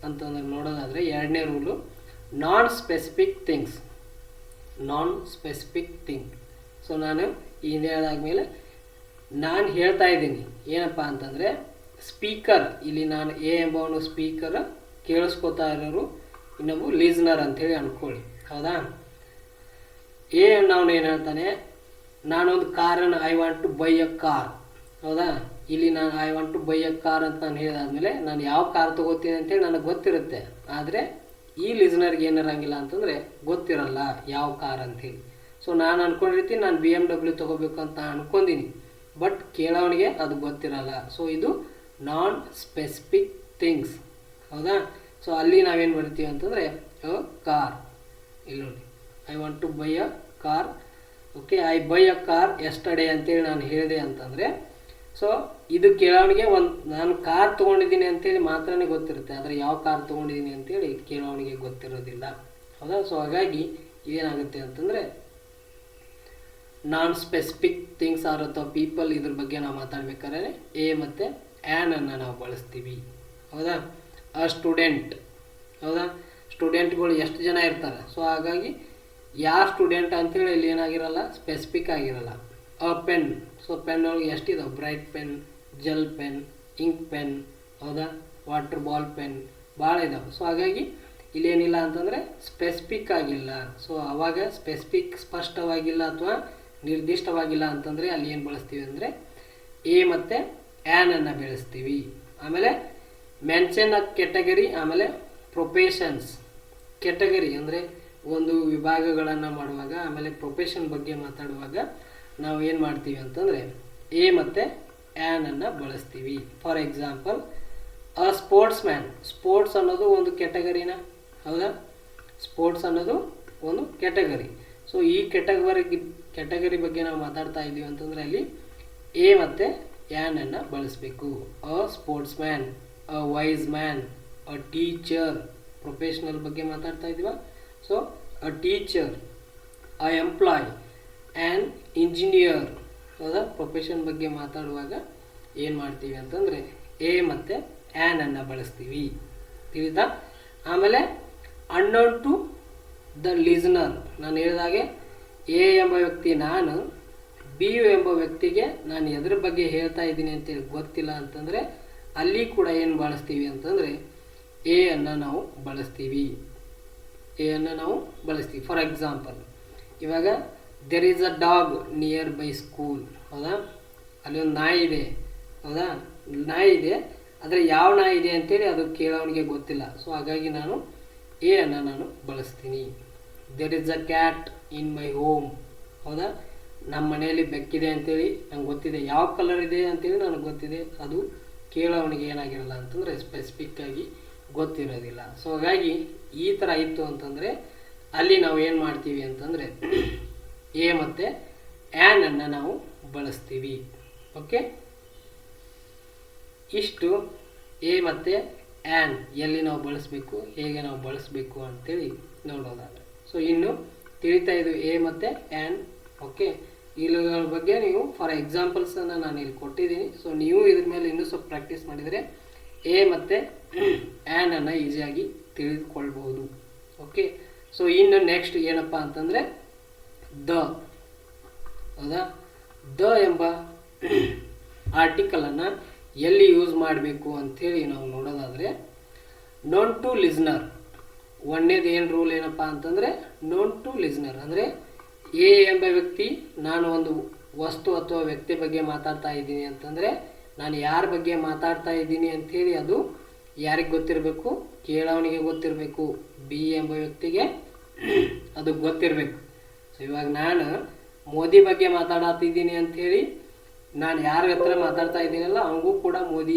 ಅಂತಂದ್ರೆ ನೋಡೋದಾದರೆ ಎರಡನೇ ರೂಲು, ನಾನ್ ಸ್ಪೆಸಿಫಿಕ್ ಥಿಂಗ್ಸ್. ನಾನ್ ಸ್ಪೆಸಿಫಿಕ್ ಥಿಂಗ್. ಸೊ ನಾನು ಈ ಹಿಂದೆ ಹೇಳಿದಾದ್ಮೇಲೆ ನಾನು ಹೇಳ್ತಾ ಇದ್ದೀನಿ ಏನಪ್ಪ ಅಂತಂದರೆ ಸ್ಪೀಕರ್, ಇಲ್ಲಿ ನಾನು ಎ ಎಂಬವನು ಸ್ಪೀಕರ್, ಕೇಳಿಸ್ಕೊತಾ ಇರೋರು ಇನ್ನೊಬ್ಬರು ಲಿಸ್ನರ್ ಅಂಥೇಳಿ ಅಂದ್ಕೊಳ್ಳಿ, ಹೌದಾ. ಎ ಅನ್ನೋನು ಏನು ಹೇಳ್ತಾನೆ, ನಾನೊಂದು ಕಾರನ್ನು I want to buy a car, ಹೌದಾ. ಇಲ್ಲಿ ನಾನು I want to buy a car ಅಂತ ನಾನು ಹೇಳಿದಾದ್ಮೇಲೆ ನಾನು ಯಾವ ಕಾರ್ ತೊಗೋತೀನಿ ಅಂತೇಳಿ ನನಗೆ ಗೊತ್ತಿರುತ್ತೆ. ಆದರೆ ಈ ಲಿಸ್ನರ್ಗೆ ಏನಿರಂಗಿಲ್ಲ ಅಂತಂದರೆ ಗೊತ್ತಿರಲ್ಲ ಯಾವ ಕಾರ್ ಅಂಥೇಳಿ. ಸೊ ನಾನು ಅಂದ್ಕೊಂಡಿರ್ತೀನಿ ನಾನು BMW ತೊಗೋಬೇಕು ಅಂತ ಅಂದ್ಕೊಂಡೀನಿ, ಬಟ್ ಕೇಳೋನಿಗೆ ಅದು ಗೊತ್ತಿರಲ್ಲ. ಸೊ ಇದು ನಾನ್ ಸ್ಪೆಸಿಫಿಕ್ ಥಿಂಗ್ಸ್, ಹೌದಾ. ಸೊ ಅಲ್ಲಿ ನಾವೇನು ಬರ್ತೀವಿ ಅಂತಂದರೆ ಅ ಕಾರ್. ಇಲ್ಲಿ ನೋಡಿ, I want to buy a car. Okay, I buy a car yesterday ಅಂತೇಳಿ ನಾನು ಹೇಳಿದೆ ಅಂತಂದರೆ ಸೊ ಇದು ಕೇಳೋನಿಗೆ ನಾನು ಕಾರ್ ತೊಗೊಂಡಿದ್ದೀನಿ ಅಂತೇಳಿ ಮಾತ್ರನೇ ಗೊತ್ತಿರುತ್ತೆ, ಆದರೆ ಯಾವ ಕಾರ್ ತೊಗೊಂಡಿದ್ದೀನಿ ಅಂತೇಳಿ ಕೇಳೋನಿಗೆ ಗೊತ್ತಿರೋದಿಲ್ಲ, ಹೌದಾ. ಸೊ ಹಾಗಾಗಿ ಏನಾಗುತ್ತೆ ಅಂತಂದರೆ ನಾನ್ ಸ್ಪೆಸಿಫಿಕ್ ಥಿಂಗ್ಸ್ ಆರ್ ಅಥವಾ ಪೀಪಲ್, ಇದ್ರ ಬಗ್ಗೆ ನಾವು ಮಾತಾಡ್ಬೇಕಾದ್ರೆ ಎ ಮತ್ತು ಆ್ಯನನ್ನು ನಾವು ಬಳಸ್ತೀವಿ, ಹೌದಾ. ಅ ಸ್ಟೂಡೆಂಟ್, ಹೌದಾ, ಸ್ಟೂಡೆಂಟ್ಗಳು ಎಷ್ಟು ಜನ ಇರ್ತಾರೆ. ಸೊ ಹಾಗಾಗಿ ಯಾವ ಸ್ಟೂಡೆಂಟ್ ಅಂತೇಳಿ ಇಲ್ಲಿ ಏನಾಗಿರಲ್ಲ, ಸ್ಪೆಸಿಫಿಕ್ ಆಗಿರಲ್ಲ. ಅ ಪೆನ್, ಸೊ ಪೆನ್ ಒಳಗೆ ಎಷ್ಟಿದಾವೆ, bright pen, gel pen, ink pen, ಹೌದಾ, ವಾಟರ್ ಬಾಲ್ ಪೆನ್, ಭಾಳ ಇದಾವೆ. ಸೊ ಹಾಗಾಗಿ ಇಲ್ಲೇನಿಲ್ಲ ಅಂತಂದರೆ ಸ್ಪೆಸಿಫಿಕ್ ಆಗಿಲ್ಲ. ಸೊ ಆವಾಗ ಸ್ಪೆಸಿಫಿಕ್ ಸ್ಪಷ್ಟವಾಗಿಲ್ಲ ಅಥವಾ ನಿರ್ದಿಷ್ಟವಾಗಿಲ್ಲ ಅಂತಂದರೆ ಅಲ್ಲಿ ಏನು ಬಳಸ್ತೀವಿ ಅಂದರೆ ಎ ಮತ್ತು ಆ್ಯನನ್ನು ಬೆಳೆಸ್ತೀವಿ. ಆಮೇಲೆ ಮೆನ್ಷನ್ ಅ ಕೆಟಗರಿ, ಆಮೇಲೆ ಪ್ರೊಫೆಷನ್ಸ್. ಕೆಟಗರಿ ಅಂದರೆ ಒಂದು ವಿಭಾಗಗಳನ್ನು ಮಾಡುವಾಗ, ಆಮೇಲೆ ಪ್ರೊಫೆಷನ್ ಬಗ್ಗೆ ಮಾತಾಡುವಾಗ ನಾವು ಏನು ಮಾಡ್ತೀವಿ ಅಂತಂದರೆ ಎ ಮತ್ತು ಆ್ಯನನ್ನು ಬಳಸ್ತೀವಿ. For example a sports man. Sports ಅನ್ನೋದು ಒಂದು ಕೆಟಗರಿನ, ಹೌದಾ. ಸ್ಪೋರ್ಟ್ಸ್ ಅನ್ನೋದು ಒಂದು ಕೆಟಗರಿ. ಸೊ ಈ ಕೆಟಗರಿ ಬಗ್ಗೆ ನಾವು ಮಾತಾಡ್ತಾ ಇದ್ದೀವಿ ಅಂತಂದರೆ ಅಲ್ಲಿ ಎ ಮತ್ತು ಆ್ಯನನ್ನು ಬಳಸಬೇಕು. A sportsman, a wise man, a teacher. Professional ಬಗ್ಗೆ ಮಾತಾಡ್ತಾ ಇದ್ದೀವ. So a teacher, a employee, and engineer, ಹೌದಾ. ಪ್ರೊಫೆಷನ್ ಬಗ್ಗೆ ಮಾತಾಡುವಾಗ ಏನು ಮಾಡ್ತೀವಿ ಅಂತಂದರೆ ಎ ಮತ್ತು ಆ್ಯನ್ ಅನ್ನು ಬಳಸ್ತೀವಿ. ತಿಳಿದಾ? ಆಮೇಲೆ ಅನ್ನೋನ್ ಟು ದ ಲಿಸ್ನರ್, ನಾನು ಹೇಳಿದಾಗೆ ಎ ಎಂಬ ವ್ಯಕ್ತಿ ನಾನು, ಬಿ ಎಂಬ ವ್ಯಕ್ತಿಗೆ ನಾನು ಎದ್ರ ಬಗ್ಗೆ ಹೇಳ್ತಾ ಇದ್ದೀನಿ ಅಂತೇಳಿ ಗೊತ್ತಿಲ್ಲ ಅಂತಂದರೆ ಅಲ್ಲಿ ಕೂಡ ಏನು ಬಳಸ್ತೀವಿ ಅಂತಂದರೆ ಎ ಅನ್ನು ನಾವು ಬಳಸ್ತೀವಿ. ಎ ಅನ್ನು ನಾವು ಬಳಸ್ತೀವಿ. ಫಾರ್ ಎಕ್ಸಾಂಪಲ್, ಇವಾಗ there is a dog near by school. ಹೌದಾ? ಅಲ್ಲಿ ಒಂದು ನಾಯಿ ಇದೆ. ಹೌದಾ? ನಾಯಿ ಇದೆ, ಆದರೆ ಯಾವ ನಾಯಿ ಇದೆ ಅಂತೇಳಿ ಅದು ಕೇಳೋನಿಗೆ ಗೊತ್ತಿಲ್ಲ. ಸೊ ಹಾಗಾಗಿ ನಾನು ಎ ಅನ್ನು ನಾನು ಬಳಸ್ತೀನಿ. There is a cat in my home. ಹೌದಾ? ನಮ್ಮ ಮನೆಯಲ್ಲಿ ಬೆಕ್ಕಿದೆ ಅಂತೇಳಿ ನಂಗೆ ಗೊತ್ತಿದೆ. ಯಾವ ಕಲರ್ ಇದೆ ಅಂತೇಳಿ ನನಗೆ ಗೊತ್ತಿದೆ. ಅದು ಕೇಳೋನಿಗೆ ಏನಾಗಿರಲ್ಲ ಅಂತಂದರೆ ಸ್ಪೆಸಿಫಿಕ್ಕಾಗಿ ಗೊತ್ತಿರೋದಿಲ್ಲ. ಸೊ ಹಾಗಾಗಿ ಈ ಥರ ಇತ್ತು ಅಂತಂದರೆ ಅಲ್ಲಿ ನಾವು ಏನು ಮಾಡ್ತೀವಿ ಅಂತಂದರೆ ಎ ಮತ್ತು ಆ್ಯನ್ ಅನ್ನು ನಾವು ಬಳಸ್ತೀವಿ. ಓಕೆ, ಇಷ್ಟು ಎ ಮತ್ತು ಆ್ಯನ್ ಎಲ್ಲಿ ನಾವು ಬಳಸಬೇಕು, ಹೇಗೆ ನಾವು ಬಳಸಬೇಕು ಅಂತೇಳಿ ನೋಡೋದಾದರೆ. ಸೊ ಇನ್ನು ತಿಳಿತಾ ಇದು ಎ ಮತ್ತು ಆ್ಯನ್. ಓಕೆ, ಇವುಗಳ ಬಗ್ಗೆ ನೀವು ಫಾರ್ ಎಕ್ಸಾಂಪಲ್ಸನ್ನು ನಾನು ಇಲ್ಲಿ ಕೊಟ್ಟಿದ್ದೀನಿ. ಸೊ ನೀವು ಇದ್ರ ಮೇಲೆ ಇನ್ನೂ ಸ್ವಲ್ಪ ಪ್ರಾಕ್ಟೀಸ್ ಮಾಡಿದರೆ ಎ ಮತ್ತು ಆ್ಯನ್ ಅನ್ನು ಈಸಿಯಾಗಿ ತಿಳಿದುಕೊಳ್ಬಹುದು. ಓಕೆ, ಸೊ ಇನ್ನು ನೆಕ್ಸ್ಟ್ ಏನಪ್ಪ ಅಂತಂದರೆ ದ. ಹೌದಾ? ದ ಎಂಬ ಆರ್ಟಿಕಲನ್ನು ಎಲ್ಲಿ ಯೂಸ್ ಮಾಡಬೇಕು ಅಂಥೇಳಿ ನಾವು ನೋಡೋದಾದರೆ ನೋನ್ ಟು ಲಿಸ್ನರ್. ಒಂದೇದು ಏನು ರೂಲ್ ಏನಪ್ಪ ಅಂತಂದರೆ ನೋನ್ ಟು ಲಿಸ್ನರ್ ಅಂದರೆ ಎ ಎಂಬ ವ್ಯಕ್ತಿ ನಾನು ಒಂದು ವಸ್ತು ಅಥವಾ ವ್ಯಕ್ತಿ ಬಗ್ಗೆ ಮಾತಾಡ್ತಾ ಇದ್ದೀನಿ ಅಂತಂದರೆ ನಾನು ಯಾರ ಬಗ್ಗೆ ಮಾತಾಡ್ತಾ ಇದ್ದೀನಿ ಅಂಥೇಳಿ ಅದು ಯಾರಿಗೆ ಗೊತ್ತಿರಬೇಕು? ಕೇಳೋನಿಗೆ ಗೊತ್ತಿರಬೇಕು. ಬಿ ಎಂಬ ವ್ಯಕ್ತಿಗೆ ಅದು ಗೊತ್ತಿರಬೇಕು. ಸೊ ಇವಾಗ ನಾನು ಮೋದಿ ಬಗ್ಗೆ ಮಾತಾಡತ್ತಿದ್ದೀನಿ ಅಂಥೇಳಿ ನಾನು ಯಾರ ಹತ್ರ ಮಾತಾಡ್ತಾ ಇದ್ದೀನಲ್ಲ ಅವನಿಗೂ ಕೂಡ ಮೋದಿ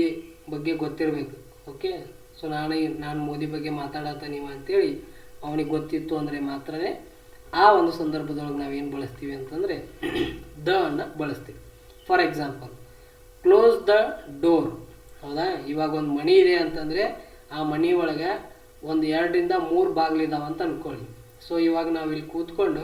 ಬಗ್ಗೆ ಗೊತ್ತಿರಬೇಕು. ಓಕೆ, ಸೊ ನಾನು ಮೋದಿ ಬಗ್ಗೆ ಮಾತಾಡತ್ತ ನೀವು ಅಂತೇಳಿ ಅವನಿಗೆ ಗೊತ್ತಿತ್ತು ಅಂದರೆ ಮಾತ್ರನೇ ಆ ಒಂದು ಸಂದರ್ಭದೊಳಗೆ ನಾವೇನು ಬಳಸ್ತೀವಿ ಅಂತಂದರೆ ದ ಅನ್ನು ಬಳಸ್ತೀವಿ. For example, close the door. ಹೌದಾ? ಇವಾಗ ಒಂದು ಮನೆ ಇದೆ ಅಂತಂದರೆ ಆ ಮನೆ ಒಳಗೆ ಒಂದು 2ರಿಂದ 3 ಬಾಗಿಲಿದ್ದಾವೆ ಅಂತ ಅಂದ್ಕೊಳ್ಳಿ. ಸೊ ಇವಾಗ ನಾವು ಇಲ್ಲಿ ಕೂತ್ಕೊಂಡು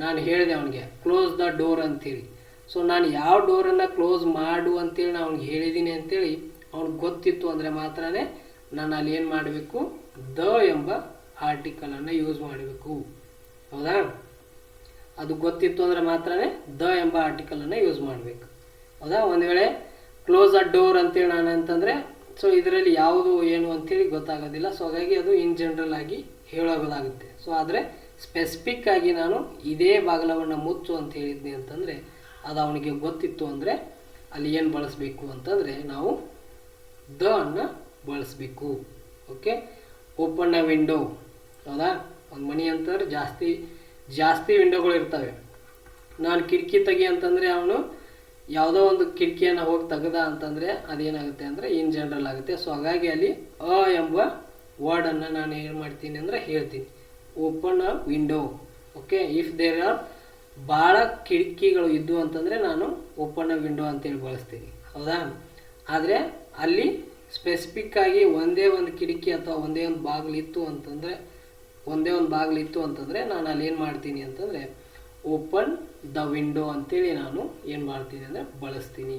ನಾನು ಹೇಳಿದೆ ಅವನಿಗೆ ಕ್ಲೋಸ್ ದ ಡೋರ್ ಅಂಥೇಳಿ. ಸೊ ನಾನು ಯಾವ ಡೋರನ್ನು ಕ್ಲೋಸ್ ಮಾಡು ಅಂತೇಳಿ ನಾನು ಅವ್ನಿಗೆ ಹೇಳಿದ್ದೀನಿ ಅಂತೇಳಿ ಅವ್ನಿಗೆ ಗೊತ್ತಿತ್ತು ಅಂದರೆ ಮಾತ್ರನೇ ನಾನು ಅಲ್ಲಿ ಏನು ಮಾಡಬೇಕು? ದ ಎಂಬ ಆರ್ಟಿಕಲನ್ನು ಯೂಸ್ ಮಾಡಬೇಕು. ಹೌದಾ? ಅದು ಗೊತ್ತಿತ್ತು ಅಂದರೆ ಮಾತ್ರನೇ ದ ಎಂಬ ಆರ್ಟಿಕಲನ್ನು ಯೂಸ್ ಮಾಡಬೇಕು. ಹೌದಾ? ಒಂದು ವೇಳೆ ಕ್ಲೋಸ್ ಅ ಡೋರ್ ಅಂತೇಳಿ ನಾನು ಅಂತಂದರೆ ಸೊ ಇದರಲ್ಲಿ ಯಾವುದು ಏನು ಅಂಥೇಳಿ ಗೊತ್ತಾಗೋದಿಲ್ಲ. ಸೊ ಹಾಗಾಗಿ ಅದು ಇನ್ ಜನರಲ್ ಆಗಿ ಹೇಳೋದಾಗುತ್ತೆ. ಸೊ ಆದರೆ ಸ್ಪೆಸಿಫಿಕ್ ಆಗಿ ನಾನು ಇದೇ ಬಾಗಿಲವನ್ನು ಮುಚ್ಚು ಅಂತ ಹೇಳಿದ್ನಿ ಅಂತಂದರೆ ಅದು ಅವನಿಗೆ ಗೊತ್ತಿತ್ತು ಅಂದರೆ ಅಲ್ಲಿ ಏನು ಬಳಸಬೇಕು ಅಂತಂದರೆ ನಾವು ದ ಅನ್ನು ಬಳಸಬೇಕು. Okay, open a window. ಹೌದಾ? ಒಂದು ಮನೆ ಅಂತಂದ್ರೆ ಜಾಸ್ತಿ ವಿಂಡೋಗಳು ಇರ್ತವೆ. ನಾನು ಕಿಟಕಿ ತೆಗಿ ಅಂತಂದರೆ ಅವನು ಯಾವುದೋ ಒಂದು ಕಿಟಕಿಯನ್ನು ಹೋಗಿ ತೆಗೆದ ಅಂತಂದರೆ ಅದೇನಾಗುತ್ತೆ ಅಂದರೆ ಇನ್ ಜನರಲ್ ಆಗುತ್ತೆ. ಸೊ ಹಾಗಾಗಿ ಅಲ್ಲಿ ಅ ಎಂಬ ವರ್ಡನ್ನು ನಾನು ಏನು ಮಾಡ್ತೀನಿ ಅಂದರೆ ಹೇಳ್ತೀನಿ, open a window. Okay, if there are ಭಾಳ ಕಿಟಕಿಗಳು ಇದ್ದು ಅಂತಂದರೆ ನಾನು ಓಪನ್ ಅ ವಿಂಡೋ ಅಂತೇಳಿ ಬಳಸ್ತೀನಿ. ಹೌದಾ? ಆದರೆ ಅಲ್ಲಿ ಸ್ಪೆಸಿಫಿಕ್ಕಾಗಿ ಒಂದೇ ಒಂದು ಕಿಟಕಿ ಅಥವಾ ಒಂದೇ ಒಂದು ಬಾಗಿಲಿತ್ತು ಅಂತಂದರೆ ನಾನು ಅಲ್ಲಿ ಏನು ಮಾಡ್ತೀನಿ ಅಂತಂದರೆ ಓಪನ್ ದ ವಿಂಡೋ ಅಂತೇಳಿ ನಾನು ಏನು ಮಾಡ್ತೀನಿ ಅಂದರೆ ಬಳಸ್ತೀನಿ.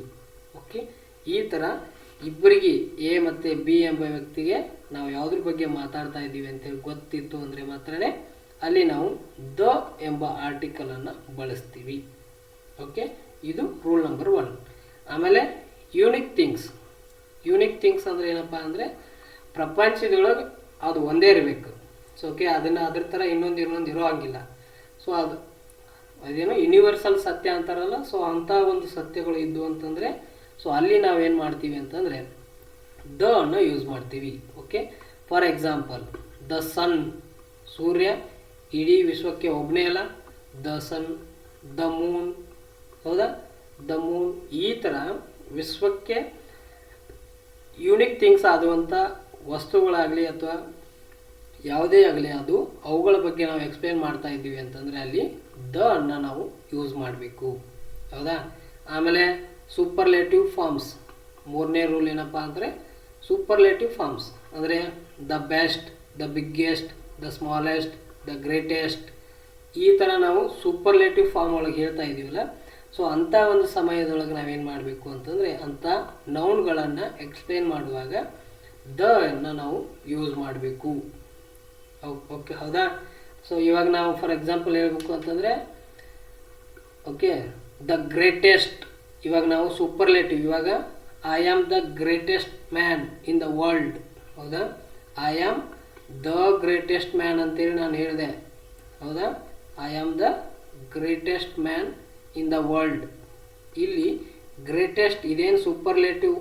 ಓಕೆ, ಈ ಥರ ಇಬ್ಬರಿಗೆ ಎ ಮತ್ತು ಬಿ ಎಂಬ ವ್ಯಕ್ತಿಗೆ ನಾವು ಯಾವುದ್ರ ಬಗ್ಗೆ ಮಾತಾಡ್ತಾ ಇದ್ದೀವಿ ಅಂತೇಳಿ ಗೊತ್ತಿತ್ತು ಅಂದರೆ ಮಾತ್ರನೇ ಅಲ್ಲಿ ನಾವು ದ ಎಂಬ ಆರ್ಟಿಕಲನ್ನು ಬಳಸ್ತೀವಿ. ಓಕೆ, ಇದು ರೂಲ್ ನಂಬರ್ 1. ಆಮೇಲೆ ಯೂನಿಕ್ ಥಿಂಗ್ಸ್ ಅಂದರೆ ಏನಪ್ಪ ಅಂದರೆ ಪ್ರಪಂಚದೊಳಗೆ ಅದು ಒಂದೇ ಇರಬೇಕು. ಸೊ ಓಕೆ, ಅದ್ರ ಥರ ಇನ್ನೊಂದು ಇರೋ ಹಂಗಿಲ್ಲ. ಸೊ ಅದೇನೋ ಯೂನಿವರ್ಸಲ್ ಸತ್ಯ ಅಂತಾರಲ್ಲ, ಸೊ ಅಂಥ ಒಂದು ಸತ್ಯಗಳು ಇದ್ದು ಅಂತಂದರೆ ಸೊ ಅಲ್ಲಿ ನಾವೇನು ಮಾಡ್ತೀವಿ ಅಂತಂದರೆ ದ ಅನ್ನು ಯೂಸ್ ಮಾಡ್ತೀವಿ. Okay, for example the sun, ಸೂರ್ಯ ಇಡೀ ವಿಶ್ವಕ್ಕೆ ಒಬ್ಬನೇ ಅಲ್ಲ. The sun, the moon. ಹೌದಾ? The moon. ಈ ಥರ ವಿಶ್ವಕ್ಕೆ ಯೂನಿಕ್ ಥಿಂಗ್ಸ್ ಆಗುವಂಥ ವಸ್ತುಗಳಾಗಲಿ ಅಥವಾ ಯಾವುದೇ ಆಗಲಿ ಅದು ಅವುಗಳ ಬಗ್ಗೆ ನಾವು ಎಕ್ಸ್ಪ್ಲೇನ್ ಮಾಡ್ತಾ ಇದ್ದೀವಿ ಅಂತಂದರೆ ಅಲ್ಲಿ ದ ಅನ್ನು ನಾವು ಯೂಸ್ ಮಾಡಬೇಕು. ಹೌದಾ? ಆಮೇಲೆ ಸೂಪರ್ಲೇಟಿವ್ ಫಾರ್ಮ್ಸ್. 3ನೇ ರೂಲ್ ಏನಪ್ಪ ಅಂದರೆ ಸೂಪರ್ಲೇಟಿವ್ ಫಾರ್ಮ್ಸ್ ಅಂದರೆ the best, the biggest, the smallest, the greatest. ಈ ಥರ ನಾವು ಸೂಪರ್ಲೇಟಿವ್ ಫಾರ್ಮ್ ಒಳಗೆ ಹೇಳ್ತಾ ಇದ್ದೀವಲ್ಲ, ಸೊ ಅಂಥ ಒಂದು ಸಮಯದೊಳಗೆ ನಾವೇನು ಮಾಡಬೇಕು ಅಂತಂದರೆ ಅಂಥ ನೌನ್ಗಳನ್ನು ಎಕ್ಸ್ಪ್ಲೇನ್ ಮಾಡುವಾಗ ದ ಅನ್ನು ನಾವು ಯೂಸ್ ಮಾಡಬೇಕು. ಓಕೆ, ಹೌದಾ? ಸೊ ಇವಾಗ ನಾವು ಫಾರ್ ಎಕ್ಸಾಂಪಲ್ ಹೇಳಬೇಕು ಅಂತಂದರೆ ಓಕೆ, ದ ಗ್ರೇಟೆಸ್ಟ್, ಇವಾಗ ನಾವು ಸೂಪರ್ಲೇಟಿವ್, ಇವಾಗ I am the greatest man in the world. ಹೌದಾ? I am the greatest man ಅಂತೇಳಿ ನಾನು ಹೇಳಿದೆ. ಹೌದಾ? I am the greatest man in the world. ಇಲ್ಲಿ ಗ್ರೇಟೆಸ್ಟ್ ಇದೇನು ಸೂಪರ್ಲೇಟಿವ್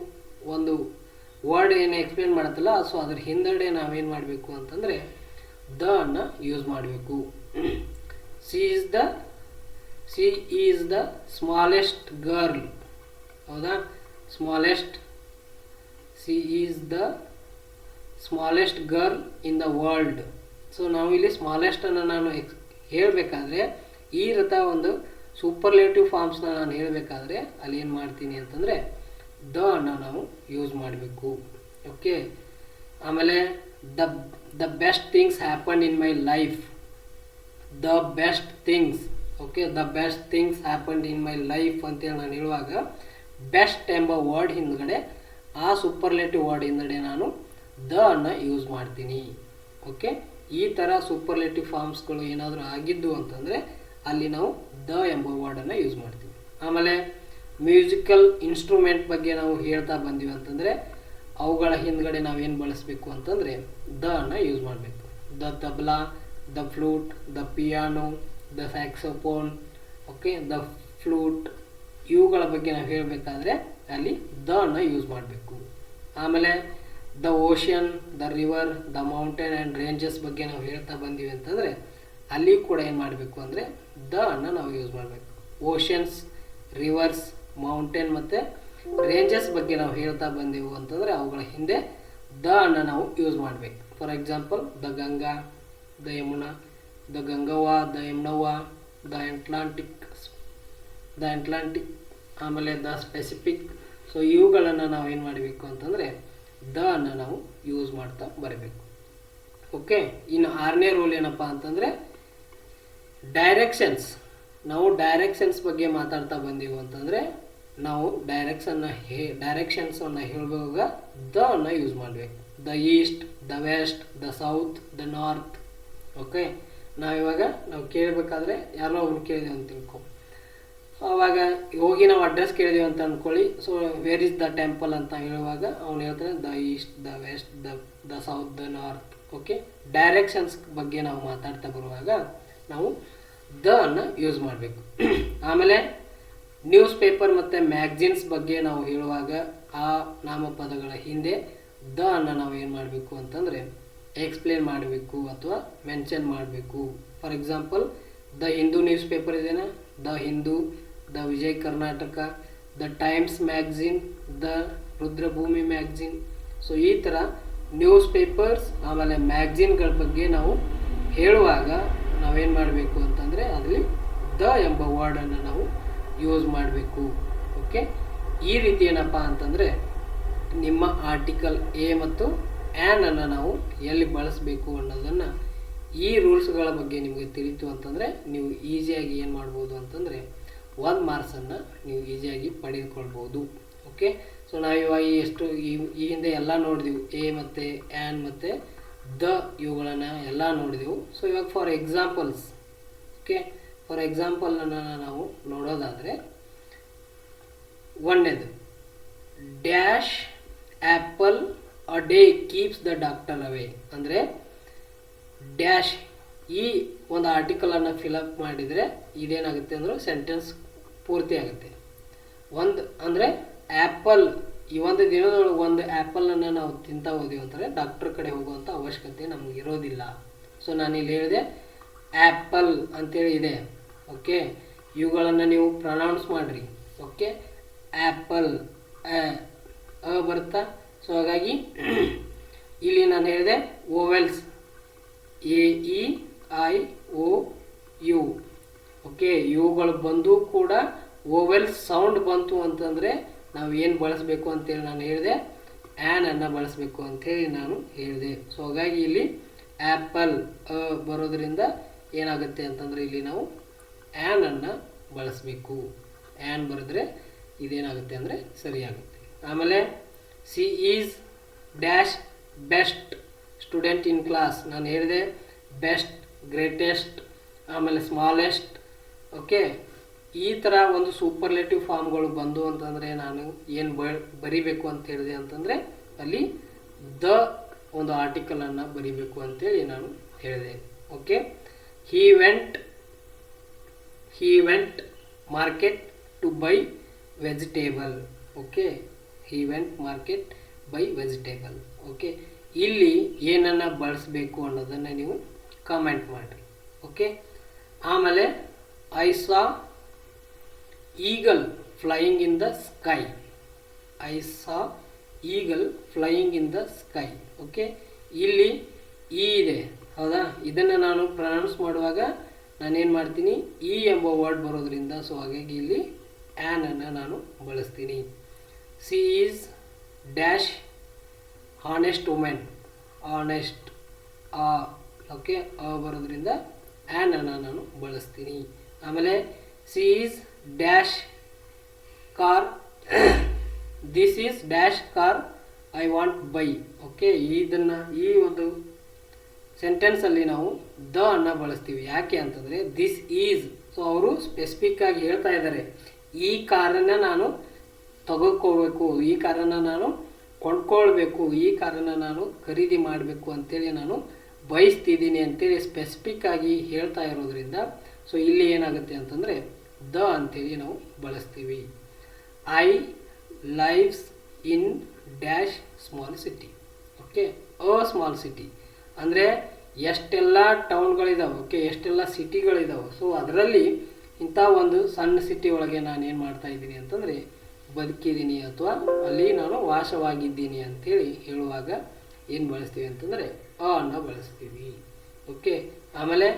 ಒಂದು ವರ್ಡ್ ಏನು ಎಕ್ಸ್ಪ್ಲೇನ್ ಮಾಡುತ್ತಲ್ಲ, ಸೊ ಅದ್ರ ಹಿಂದಡೆ ನಾವೇನು ಮಾಡಬೇಕು ಅಂತಂದರೆ ದ ಅನ್ನು ಯೂಸ್ ಮಾಡಬೇಕು. She is the smallest girl. ಹೌದಾ? Smallest, she is the smallest girl in the world. So ನಾವು ಇಲ್ಲಿ ಸ್ಮಾಲೆಸ್ಟನ್ನು ನಾನು ಹೇಳಬೇಕಾದ್ರೆ ಈ ರೀತಿ ಒಂದು ಸೂಪರ್ಲೇಟಿವ್ ಫಾರ್ಮ್ಸ್ನ ನಾನು ಹೇಳಬೇಕಾದ್ರೆ ಅಲ್ಲಿ ಏನು ಮಾಡ್ತೀನಿ ಅಂತಂದರೆ ದ ಅನ್ನು ನಾವು ಯೂಸ್ ಮಾಡಬೇಕು. ಓಕೆ, ಆಮೇಲೆ the best things happen in my life. The best things, okay, the best things happen in my life ಅಂತೇಳಿ ನಾನು ಹೇಳುವಾಗ ಬೆಸ್ಟ್ ಎಂಬ ವರ್ಡ್ ಹಿಂದ್ಗಡೆ ಆ ಸೂಪರ್ಲೇಟಿವ್ ವರ್ಡ್ ಹಿಂದ್ಗಡೆ ನಾನು ದ ಅನ್ನು ಯೂಸ್ ಮಾಡ್ತೀನಿ. ಓಕೆ, ಈ ಥರ ಸೂಪರ್ಲೇಟಿವ್ ಫಾರ್ಮ್ಸ್ಗಳು ಏನಾದರೂ ಆಗಿದ್ದು ಅಂತಂದರೆ ಅಲ್ಲಿ ನಾವು ದ ಎಂಬ ವರ್ಡನ್ನು ಯೂಸ್ ಮಾಡ್ತೀವಿ. ಆಮೇಲೆ ಮ್ಯೂಸಿಕಲ್ ಇನ್ಸ್ಟ್ರೂಮೆಂಟ್ ಬಗ್ಗೆ ನಾವು ಹೇಳ್ತಾ ಬಂದೀವಿ ಅಂತಂದರೆ ಅವುಗಳ ಹಿಂದ್ಗಡೆ ನಾವೇನು ಬಳಸಬೇಕು ಅಂತಂದರೆ ದ ಅನ್ನು ಯೂಸ್ ಮಾಡಬೇಕು. The tabla, the flute, the piano, the saxophone, okay, the flute, ಇವುಗಳ ಬಗ್ಗೆ ನಾವು ಹೇಳಬೇಕಾದ್ರೆ ಅಲ್ಲಿ ದ ಅನ್ನು ಯೂಸ್ ಮಾಡಬೇಕು. ಆಮೇಲೆ the ocean, the river, the mountain and ranges ಬಗ್ಗೆ ನಾವು ಹೇಳ್ತಾ ಬಂದೀವಿ ಅಂತಂದರೆ ಅಲ್ಲಿ ಕೂಡ ಏನು ಮಾಡಬೇಕು ಅಂದರೆ ದ ಅನ್ನು ನಾವು ಯೂಸ್ ಮಾಡಬೇಕು. ಓಷನ್ಸ್, ರಿವರ್ಸ್, ಮೌಂಟೇನ್ ಮತ್ತು ರೇಂಜಸ್ ಬಗ್ಗೆ ನಾವು ಹೇಳ್ತಾ ಬಂದೆವು ಅಂತಂದರೆ ಅವುಗಳ ಹಿಂದೆ ದ ಅನ್ನು ನಾವು ಯೂಸ್ ಮಾಡಬೇಕು. For example the Ganga, the Yamuna, the Gangavva, the Yamunavva, the Atlantic, ಆಮೇಲೆ ದ ಸ್ಪೆಸಿಫಿಕ್. ಸೊ ಇವುಗಳನ್ನು ನಾವು ಏನು ಮಾಡಬೇಕು ಅಂತಂದರೆ ದ ಅನ್ನು ನಾವು ಯೂಸ್ ಮಾಡ್ತಾ ಬರಬೇಕು. ಓಕೆ, ಇನ್ನು 6ನೇ ರೂಲ್ ಏನಪ್ಪ ಅಂತಂದರೆ ಡೈರೆಕ್ಷನ್ಸ್. ನಾವು ಡೈರೆಕ್ಷನ್ಸ್ ಬಗ್ಗೆ ಮಾತಾಡ್ತಾ ಬಂದೀವಿ ಅಂತಂದರೆ ನಾವು ಡೈರೆಕ್ಷನ್ಸನ್ನು ಹೇಳುವಾಗ ದ ಅನ್ನು ಯೂಸ್ ಮಾಡಬೇಕು. The east, the west, the south, the north. Okay, ನಾವು ಕೇಳಬೇಕಾದ್ರೆ ಯಾರೋ ಅವ್ನು ಕೇಳಿದೆವು ಅಂತ ತಿಳ್ಕೊ, ಆವಾಗ ಹೋಗಿ ನಾವು ಅಡ್ರೆಸ್ ಕೇಳಿದೀವಿ ಅಂತ ಅಂದ್ಕೊಳ್ಳಿ. So where is the temple ಅಂತ ಹೇಳುವಾಗ ಅವ್ನು ಹೇಳ್ತಾನೆ the east, the west, the south, the north. Okay, directions ಬಗ್ಗೆ ನಾವು ಮಾತಾಡ್ತಾ ಬರುವಾಗ ನಾವು ದ ಅನ್ನು ಯೂಸ್ ಮಾಡಬೇಕು. ಆಮೇಲೆ ನ್ಯೂಸ್ ಪೇಪರ್ ಮತ್ತು ಮ್ಯಾಗ್ಝಿನ್ಸ್ ಬಗ್ಗೆ ನಾವು ಹೇಳುವಾಗ ಆ ನಾಮಪದಗಳ ಹಿಂದೆ ದ ಅನ್ನು ನಾವು ಏನು ಮಾಡಬೇಕು ಅಂತಂದರೆ ಎಕ್ಸ್ಪ್ಲೇನ್ ಮಾಡಬೇಕು ಅಥವಾ ಮೆನ್ಷನ್ ಮಾಡಬೇಕು. For example the Hindu newspaper ಇದೆಯಾ, the Hindu, the Vijay Karnataka, the Times magazine, the Rudrabhoomi magazine. So ಈ ಥರ ನ್ಯೂಸ್ ಪೇಪರ್ಸ್ ಆಮೇಲೆ ಮ್ಯಾಗ್ಝಿನ್ಗಳ ಬಗ್ಗೆ ನಾವು ಹೇಳುವಾಗ ನಾವೇನು ಮಾಡಬೇಕು ಅಂತಂದರೆ ಅದರಲ್ಲಿ ದ ಎಂಬ ವರ್ಡನ್ನು ನಾವು ಯೂಸ್ ಮಾಡಬೇಕು. ಓಕೆ, ಈ ರೀತಿ ಏನಪ್ಪ ಅಂತಂದರೆ ನಿಮ್ಮ ಆರ್ಟಿಕಲ್ ಎ ಮತ್ತು ಆ್ಯನ್ ಅನ್ನು ನಾವು ಎಲ್ಲಿ ಬಳಸಬೇಕು ಅನ್ನೋದನ್ನು ಈ ರೂಲ್ಸ್ಗಳ ಬಗ್ಗೆ ನಿಮಗೆ ತಿಳಿತು ಅಂತಂದರೆ ನೀವು ಈಸಿಯಾಗಿ ಏನು ಮಾಡ್ಬೋದು ಅಂತಂದರೆ 1 ಮಾರ್ಕ್ಸನ್ನು ನೀವು ಈಸಿಯಾಗಿ ಪಡೆದುಕೊಳ್ಬೋದು. ಓಕೆ, ಸೊ ನಾವಿವಾಗ ಈ ಹಿಂದೆ ಎಲ್ಲ ನೋಡಿದೆವು, ಎ ಮತ್ತು ಆ್ಯನ್ ಮತ್ತು ದ ಇವುಗಳನ್ನು ಎಲ್ಲ ನೋಡಿದೆವು. ಸೊ ಇವಾಗ ಫಾರ್ ಎಕ್ಸಾಂಪಲ್ಸ್, ಓಕೆ, ಫಾರ್ ಎಕ್ಸಾಂಪಲನ್ನು ನಾವು ನೋಡೋದಾದರೆ ಒಂದನೇದು dash apple a day keeps the doctor away. ಅಂದರೆ ಡ್ಯಾಶ್ ಈ ಒಂದು ಆರ್ಟಿಕಲನ್ನು ಫಿಲಪ್ ಮಾಡಿದರೆ ಇದೇನಾಗುತ್ತೆ ಅಂದರೆ ಸೆಂಟೆನ್ಸ್ ಪೂರ್ತಿ ಆಗುತ್ತೆ. ಒಂದು ಅಂದರೆ ಆ್ಯಪಲ್, ಈ ಒಂದು ದಿನದೊಳಗೆ ಒಂದು ಆ್ಯಪಲನ್ನು ನಾವು ತಿಂತಾ ಹೋದೀವಿ ಅಂತಾರೆ ಡಾಕ್ಟರ್ ಕಡೆ ಹೋಗುವಂಥ ಅವಶ್ಯಕತೆ ನಮಗೆ ಇರೋದಿಲ್ಲ. ಸೊ ನಾನಿಲ್ಲಿ ಹೇಳಿದೆ ಆ್ಯಪಲ್ ಅಂತೇಳಿ ಇದೆ. ಓಕೆ, ಇವುಗಳನ್ನು ನೀವು ಪ್ರೊನೌನ್ಸ್ ಮಾಡಿರಿ. ಓಕೆ, ಆ್ಯಪಲ್ ಬರುತ್ತಾ. ಸೊ ಹಾಗಾಗಿ ಇಲ್ಲಿ ನಾನು ಹೇಳಿದೆ ಓವೆಲ್ಸ್ AEIOU. ಓಕೆ, ಇವುಗಳು ಬಂದು ಕೂಡ ಓವೆಲ್ಸ್ ಸೌಂಡ್ ಬಂತು ಅಂತಂದರೆ ನಾವು ಏನು ಬಳಸಬೇಕು ಅಂತೇಳಿ ನಾನು ಹೇಳಿದೆ, ಆ್ಯನನ್ನು ಬಳಸಬೇಕು ಅಂಥೇಳಿ ನಾನು ಹೇಳಿದೆ. ಸೊ ಹಾಗಾಗಿ ಇಲ್ಲಿ ಆ್ಯಪಲ್ ಬರೋದ್ರಿಂದ ಏನಾಗುತ್ತೆ ಅಂತಂದರೆ ಇಲ್ಲಿ ನಾವು ಆ್ಯನನ್ನು ಬಳಸಬೇಕು. ಆ್ಯನ್ ಬರೆದ್ರೆ ಇದೇನಾಗುತ್ತೆ ಅಂದರೆ ಸರಿಯಾಗುತ್ತೆ. ಆಮೇಲೆ C is dash best student in class. ನಾನು ಹೇಳಿದೆ ಬೆಸ್ಟ್, ಗ್ರೇಟೆಸ್ಟ್, ಆಮೇಲೆ ಸ್ಮಾಲೆಸ್ಟ್. ಓಕೆ, ಈ ಥರ ಒಂದು ಸೂಪರ್ಲೇಟಿವ್ ಫಾರ್ಮ್ಗಳು ಬಂದು ಅಂತಂದರೆ ನಾನು ಏನು ಬರಿಬೇಕು ಅಂತ ಹೇಳಿದೆ ಅಂತಂದರೆ ಅಲ್ಲಿ ದ ಒಂದು ಆರ್ಟಿಕಲನ್ನು ಬರಿಬೇಕು ಅಂತೇಳಿ ನಾನು ಹೇಳಿದೆ. Okay, he went market to buy vegetable. Okay, he went market buy vegetable. Okay, ಇಲ್ಲಿ ಏನನ್ನು ಬಳಸಬೇಕು ಅನ್ನೋದನ್ನು ನೀವು ಕಮೆಂಟ್ ಮಾಡಿರಿ. ಓಕೆ, ಆಮೇಲೆ I saw eagle flying in the sky. I saw eagle flying in the sky. Okay, ಇಲ್ಲಿ ಈ ಇದೆ ಹೌದಾ, ಇದನ್ನು ನಾನು ಪ್ರೊನೌನ್ಸ್ ಮಾಡುವಾಗ ನಾನೇನು ಮಾಡ್ತೀನಿ, ಈ ಎಂಬ ವರ್ಡ್ ಬರೋದ್ರಿಂದ ಸೊ ಹಾಗಾಗಿ ಇಲ್ಲಿ ಆ್ಯನನ್ನು ನಾನು ಬಳಸ್ತೀನಿ. C is dash honest women. Honest okay, ಬರೋದ್ರಿಂದ ಆ್ಯನನ್ನು ನಾನು ಬಳಸ್ತೀನಿ. ಆಮೇಲೆ C is dash car. This is dash car I want by. Okay, ಇದನ್ನು ಈ ಒಂದು ಸೆಂಟೆನ್ಸಲ್ಲಿ ನಾವು ದ ಅನ್ನು ಬಳಸ್ತೀವಿ. ಯಾಕೆ ಅಂತಂದರೆ ದಿಸ್ ಈಸ್, ಸೊ ಅವರು ಸ್ಪೆಸಿಫಿಕ್ ಆಗಿ ಹೇಳ್ತಾ ಇದ್ದಾರೆ ಈ ಕಾರನ್ನು ನಾನು ತಗೋಕೋಬೇಕು, ಈ ಕಾರನ್ನು ನಾನು ಕೊಂಡ್ಕೊಳ್ಬೇಕು, ಈ ಕಾರನ್ನು ನಾನು ಖರೀದಿ ಮಾಡಬೇಕು ಅಂತೇಳಿ ನಾನು ಬಯಸ್ತಿದ್ದೀನಿ ಅಂತೇಳಿ ಸ್ಪೆಸಿಫಿಕ್ ಆಗಿ ಹೇಳ್ತಾ ಇರೋದ್ರಿಂದ ಸೊ ಇಲ್ಲಿ ಏನಾಗುತ್ತೆ ಅಂತಂದರೆ ದ ಅಂತೇಳಿ ನಾವು ಬಳಸ್ತೀವಿ. I lives in dash small city. Okay, a small city ಅಂದರೆ ಎಷ್ಟೆಲ್ಲ ಟೌನ್ಗಳಿದಾವೆ, ಓಕೆ, ಎಷ್ಟೆಲ್ಲ ಸಿಟಿಗಳಿದಾವೆ. ಸೊ ಅದರಲ್ಲಿ ಇಂಥ ಒಂದು ಸಣ್ಣ ಸಿಟಿ ಒಳಗೆ ನಾನು ಏನು ಮಾಡ್ತಾ ಇದ್ದೀನಿ ಅಂತಂದರೆ ಬದುಕಿದ್ದೀನಿ ಅಥವಾ ಅಲ್ಲಿ ನಾನು ವಾಸವಾಗಿದ್ದೀನಿ ಅಂಥೇಳಿ ಹೇಳುವಾಗ ಏನು ಬಳಸ್ತೀವಿ ಅಂತಂದರೆ ಅನ್ನು ಬಳಸ್ತೀವಿ. ಓಕೆ, ಆಮೇಲೆ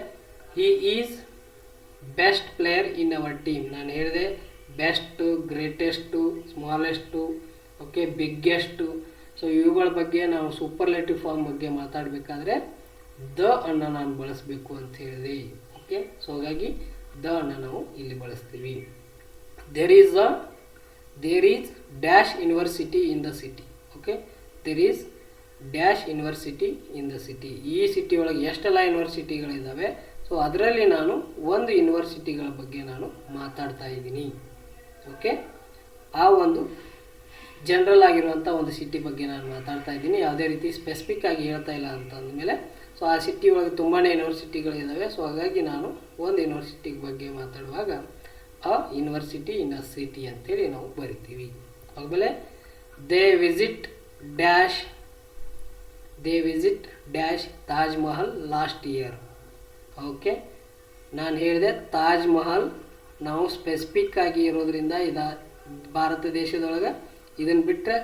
he is best player in our team. ನಾನು ಹೇಳಿದೆ ಬೆಸ್ಟು, ಗ್ರೇಟೆಸ್ಟು, ಸ್ಮಾಲೆಸ್ಟು, ಓಕೆ, ಬಿಗ್ಗೆಸ್ಟು. ಸೊ ಇವುಗಳ ಬಗ್ಗೆ ನಾವು ಸೂಪರ್ಲೇಟಿವ್ ಫಾರ್ಮ್ ಬಗ್ಗೆ ಮಾತಾಡಬೇಕಾದ್ರೆ ದ ಅನ್ನು ನಾನು ಬಳಸಬೇಕು ಅಂತ ಹೇಳಿದೆ. ಓಕೆ, ಸೊ ಹಾಗಾಗಿ ದ ಅನ್ನು ನಾವು ಇಲ್ಲಿ ಬಳಸ್ತೀವಿ. There is dash university in the city. Okay, there is dash university in the city. ಈ ಸಿಟಿ ಒಳಗೆ ಎಷ್ಟೆಲ್ಲ ಯೂನಿವರ್ಸಿಟಿಗಳಿದ್ದಾವೆ, ಸೊ ಅದರಲ್ಲಿ ನಾನು ಒಂದು ಯೂನಿವರ್ಸಿಟಿಗಳ ಬಗ್ಗೆ ನಾನು ಮಾತಾಡ್ತಾ ಇದ್ದೀನಿ. ಓಕೆ, ಆ ಒಂದು ಜನರಲ್ ಆಗಿರುವಂಥ ಒಂದು ಸಿಟಿ ಬಗ್ಗೆ ನಾನು ಮಾತಾಡ್ತಾ ಇದ್ದೀನಿ, ಯಾವುದೇ ರೀತಿ ಸ್ಪೆಸಿಫಿಕ್ ಆಗಿ ಹೇಳ್ತಾ ಇಲ್ಲ ಅಂತ ಅಂದಮೇಲೆ ಸೊ ಆ ಸಿಟಿ ಒಳಗೆ ತುಂಬಾ ಯೂನಿವರ್ಸಿಟಿಗಳಿದ್ದಾವೆ. ಸೊ ಹಾಗಾಗಿ ನಾನು ಒಂದು ಯೂನಿವರ್ಸಿಟಿ ಬಗ್ಗೆ ಮಾತಾಡುವಾಗ a university in a city ಅಂತೇಳಿ ನಾವು ಬರಿತೀವಿ. ಆಮೇಲೆ they visit dash Taj Mahal last year. Okay, ನಾನು ಹೇಳಿದೆ ತಾಜ್ ಮಹಲ್ ನಾವು ಸ್ಪೆಸಿಫಿಕ್ ಆಗಿ ಇರೋದ್ರಿಂದ ಭಾರತ ದೇಶದೊಳಗೆ ಇದನ್ನು ಬಿಟ್ಟರೆ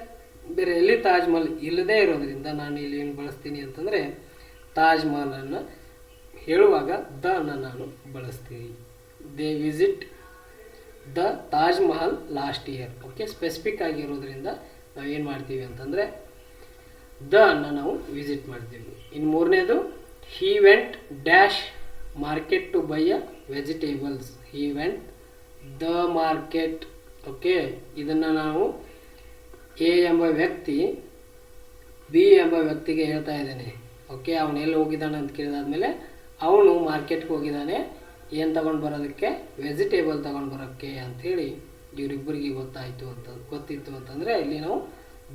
ಬೇರೆ ಎಲ್ಲಿ ತಾಜ್ ಮಹಲ್ ಇಲ್ಲದೇ ಇರೋದ್ರಿಂದ ನಾನು ಇಲ್ಲಿ ಏನು ಬಳಸ್ತೀನಿ ಅಂತಂದರೆ ತಾಜ್ ಮಹಲನ್ನು ಹೇಳುವಾಗ ದ ಅನ್ನು ನಾನು ಬಳಸ್ತೀನಿ. They visit the Taj Mahal last year. Okay, specific ಆಗಿರೋದ್ರಿಂದ ನಾವು ಏನು ಮಾಡ್ತೀವಿ ಅಂತಂದರೆ ದ ಅನ್ನು ನಾವು ವಿಸಿಟ್ ಮಾಡ್ತೀವಿ. ಇನ್ನು ಮೂರನೇದು he went dash market to buy a vegetables. He went the market. Okay, ಇದನ್ನು ನಾವು ಎ ಎಂಬ ವ್ಯಕ್ತಿ ಬಿ ಎಂಬ ವ್ಯಕ್ತಿಗೆ ಹೇಳ್ತಾ ಇದ್ದಾನೆ. ಓಕೆ, ಅವನು ಎಲ್ಲಿ ಹೋಗಿದ್ದಾನೆ ಅಂತ ಕೇಳಿದಾದ್ಮೇಲೆ ಅವನು ಮಾರ್ಕೆಟ್ಗೆ ಹೋಗಿದ್ದಾನೆ ಏನು ತಗೊಂಡು ಬರೋದಕ್ಕೆ, ವೆಜಿಟೇಬಲ್ ತಗೊಂಡು ಬರೋಕ್ಕೆ ಅಂಥೇಳಿ ಇವರಿಬ್ಬರಿಗೆ ಗೊತ್ತಿತ್ತು ಅಂತಂದರೆ ಇಲ್ಲಿ ನಾವು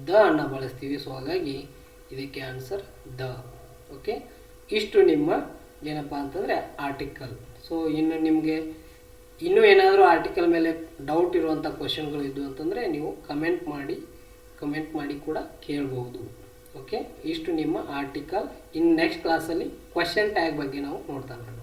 ದ ಅನ್ನು ಬಳಸ್ತೀವಿ. ಸೊ ಹಾಗಾಗಿ ಇದಕ್ಕೆ ಆನ್ಸರ್ ದ. ಓಕೆ, ಇಷ್ಟು ನಿಮ್ಮ ಏನಪ್ಪ ಅಂತಂದರೆ ಆರ್ಟಿಕಲ್. ಸೊ ಇನ್ನು ನಿಮಗೆ ಇನ್ನೂ ಏನಾದರೂ ಆರ್ಟಿಕಲ್ ಮೇಲೆ ಡೌಟ್ ಇರುವಂಥ ಕ್ವಶನ್ಗಳು ಇದ್ದು ಅಂತಂದರೆ ನೀವು ಕಮೆಂಟ್ ಮಾಡಿ ಕೂಡ ಕೇಳ್ಬೋದು. ಓಕೆ, ಇಷ್ಟು ನಿಮ್ಮ ಆರ್ಟಿಕಲ್. ಇನ್ನು ನೆಕ್ಸ್ಟ್ ಕ್ಲಾಸಲ್ಲಿ ಕ್ವಶನ್ ಟ್ಯಾಗ್ ಬಗ್ಗೆ ನಾವು ನೋಡ್ತಾ ಬರೋಣ.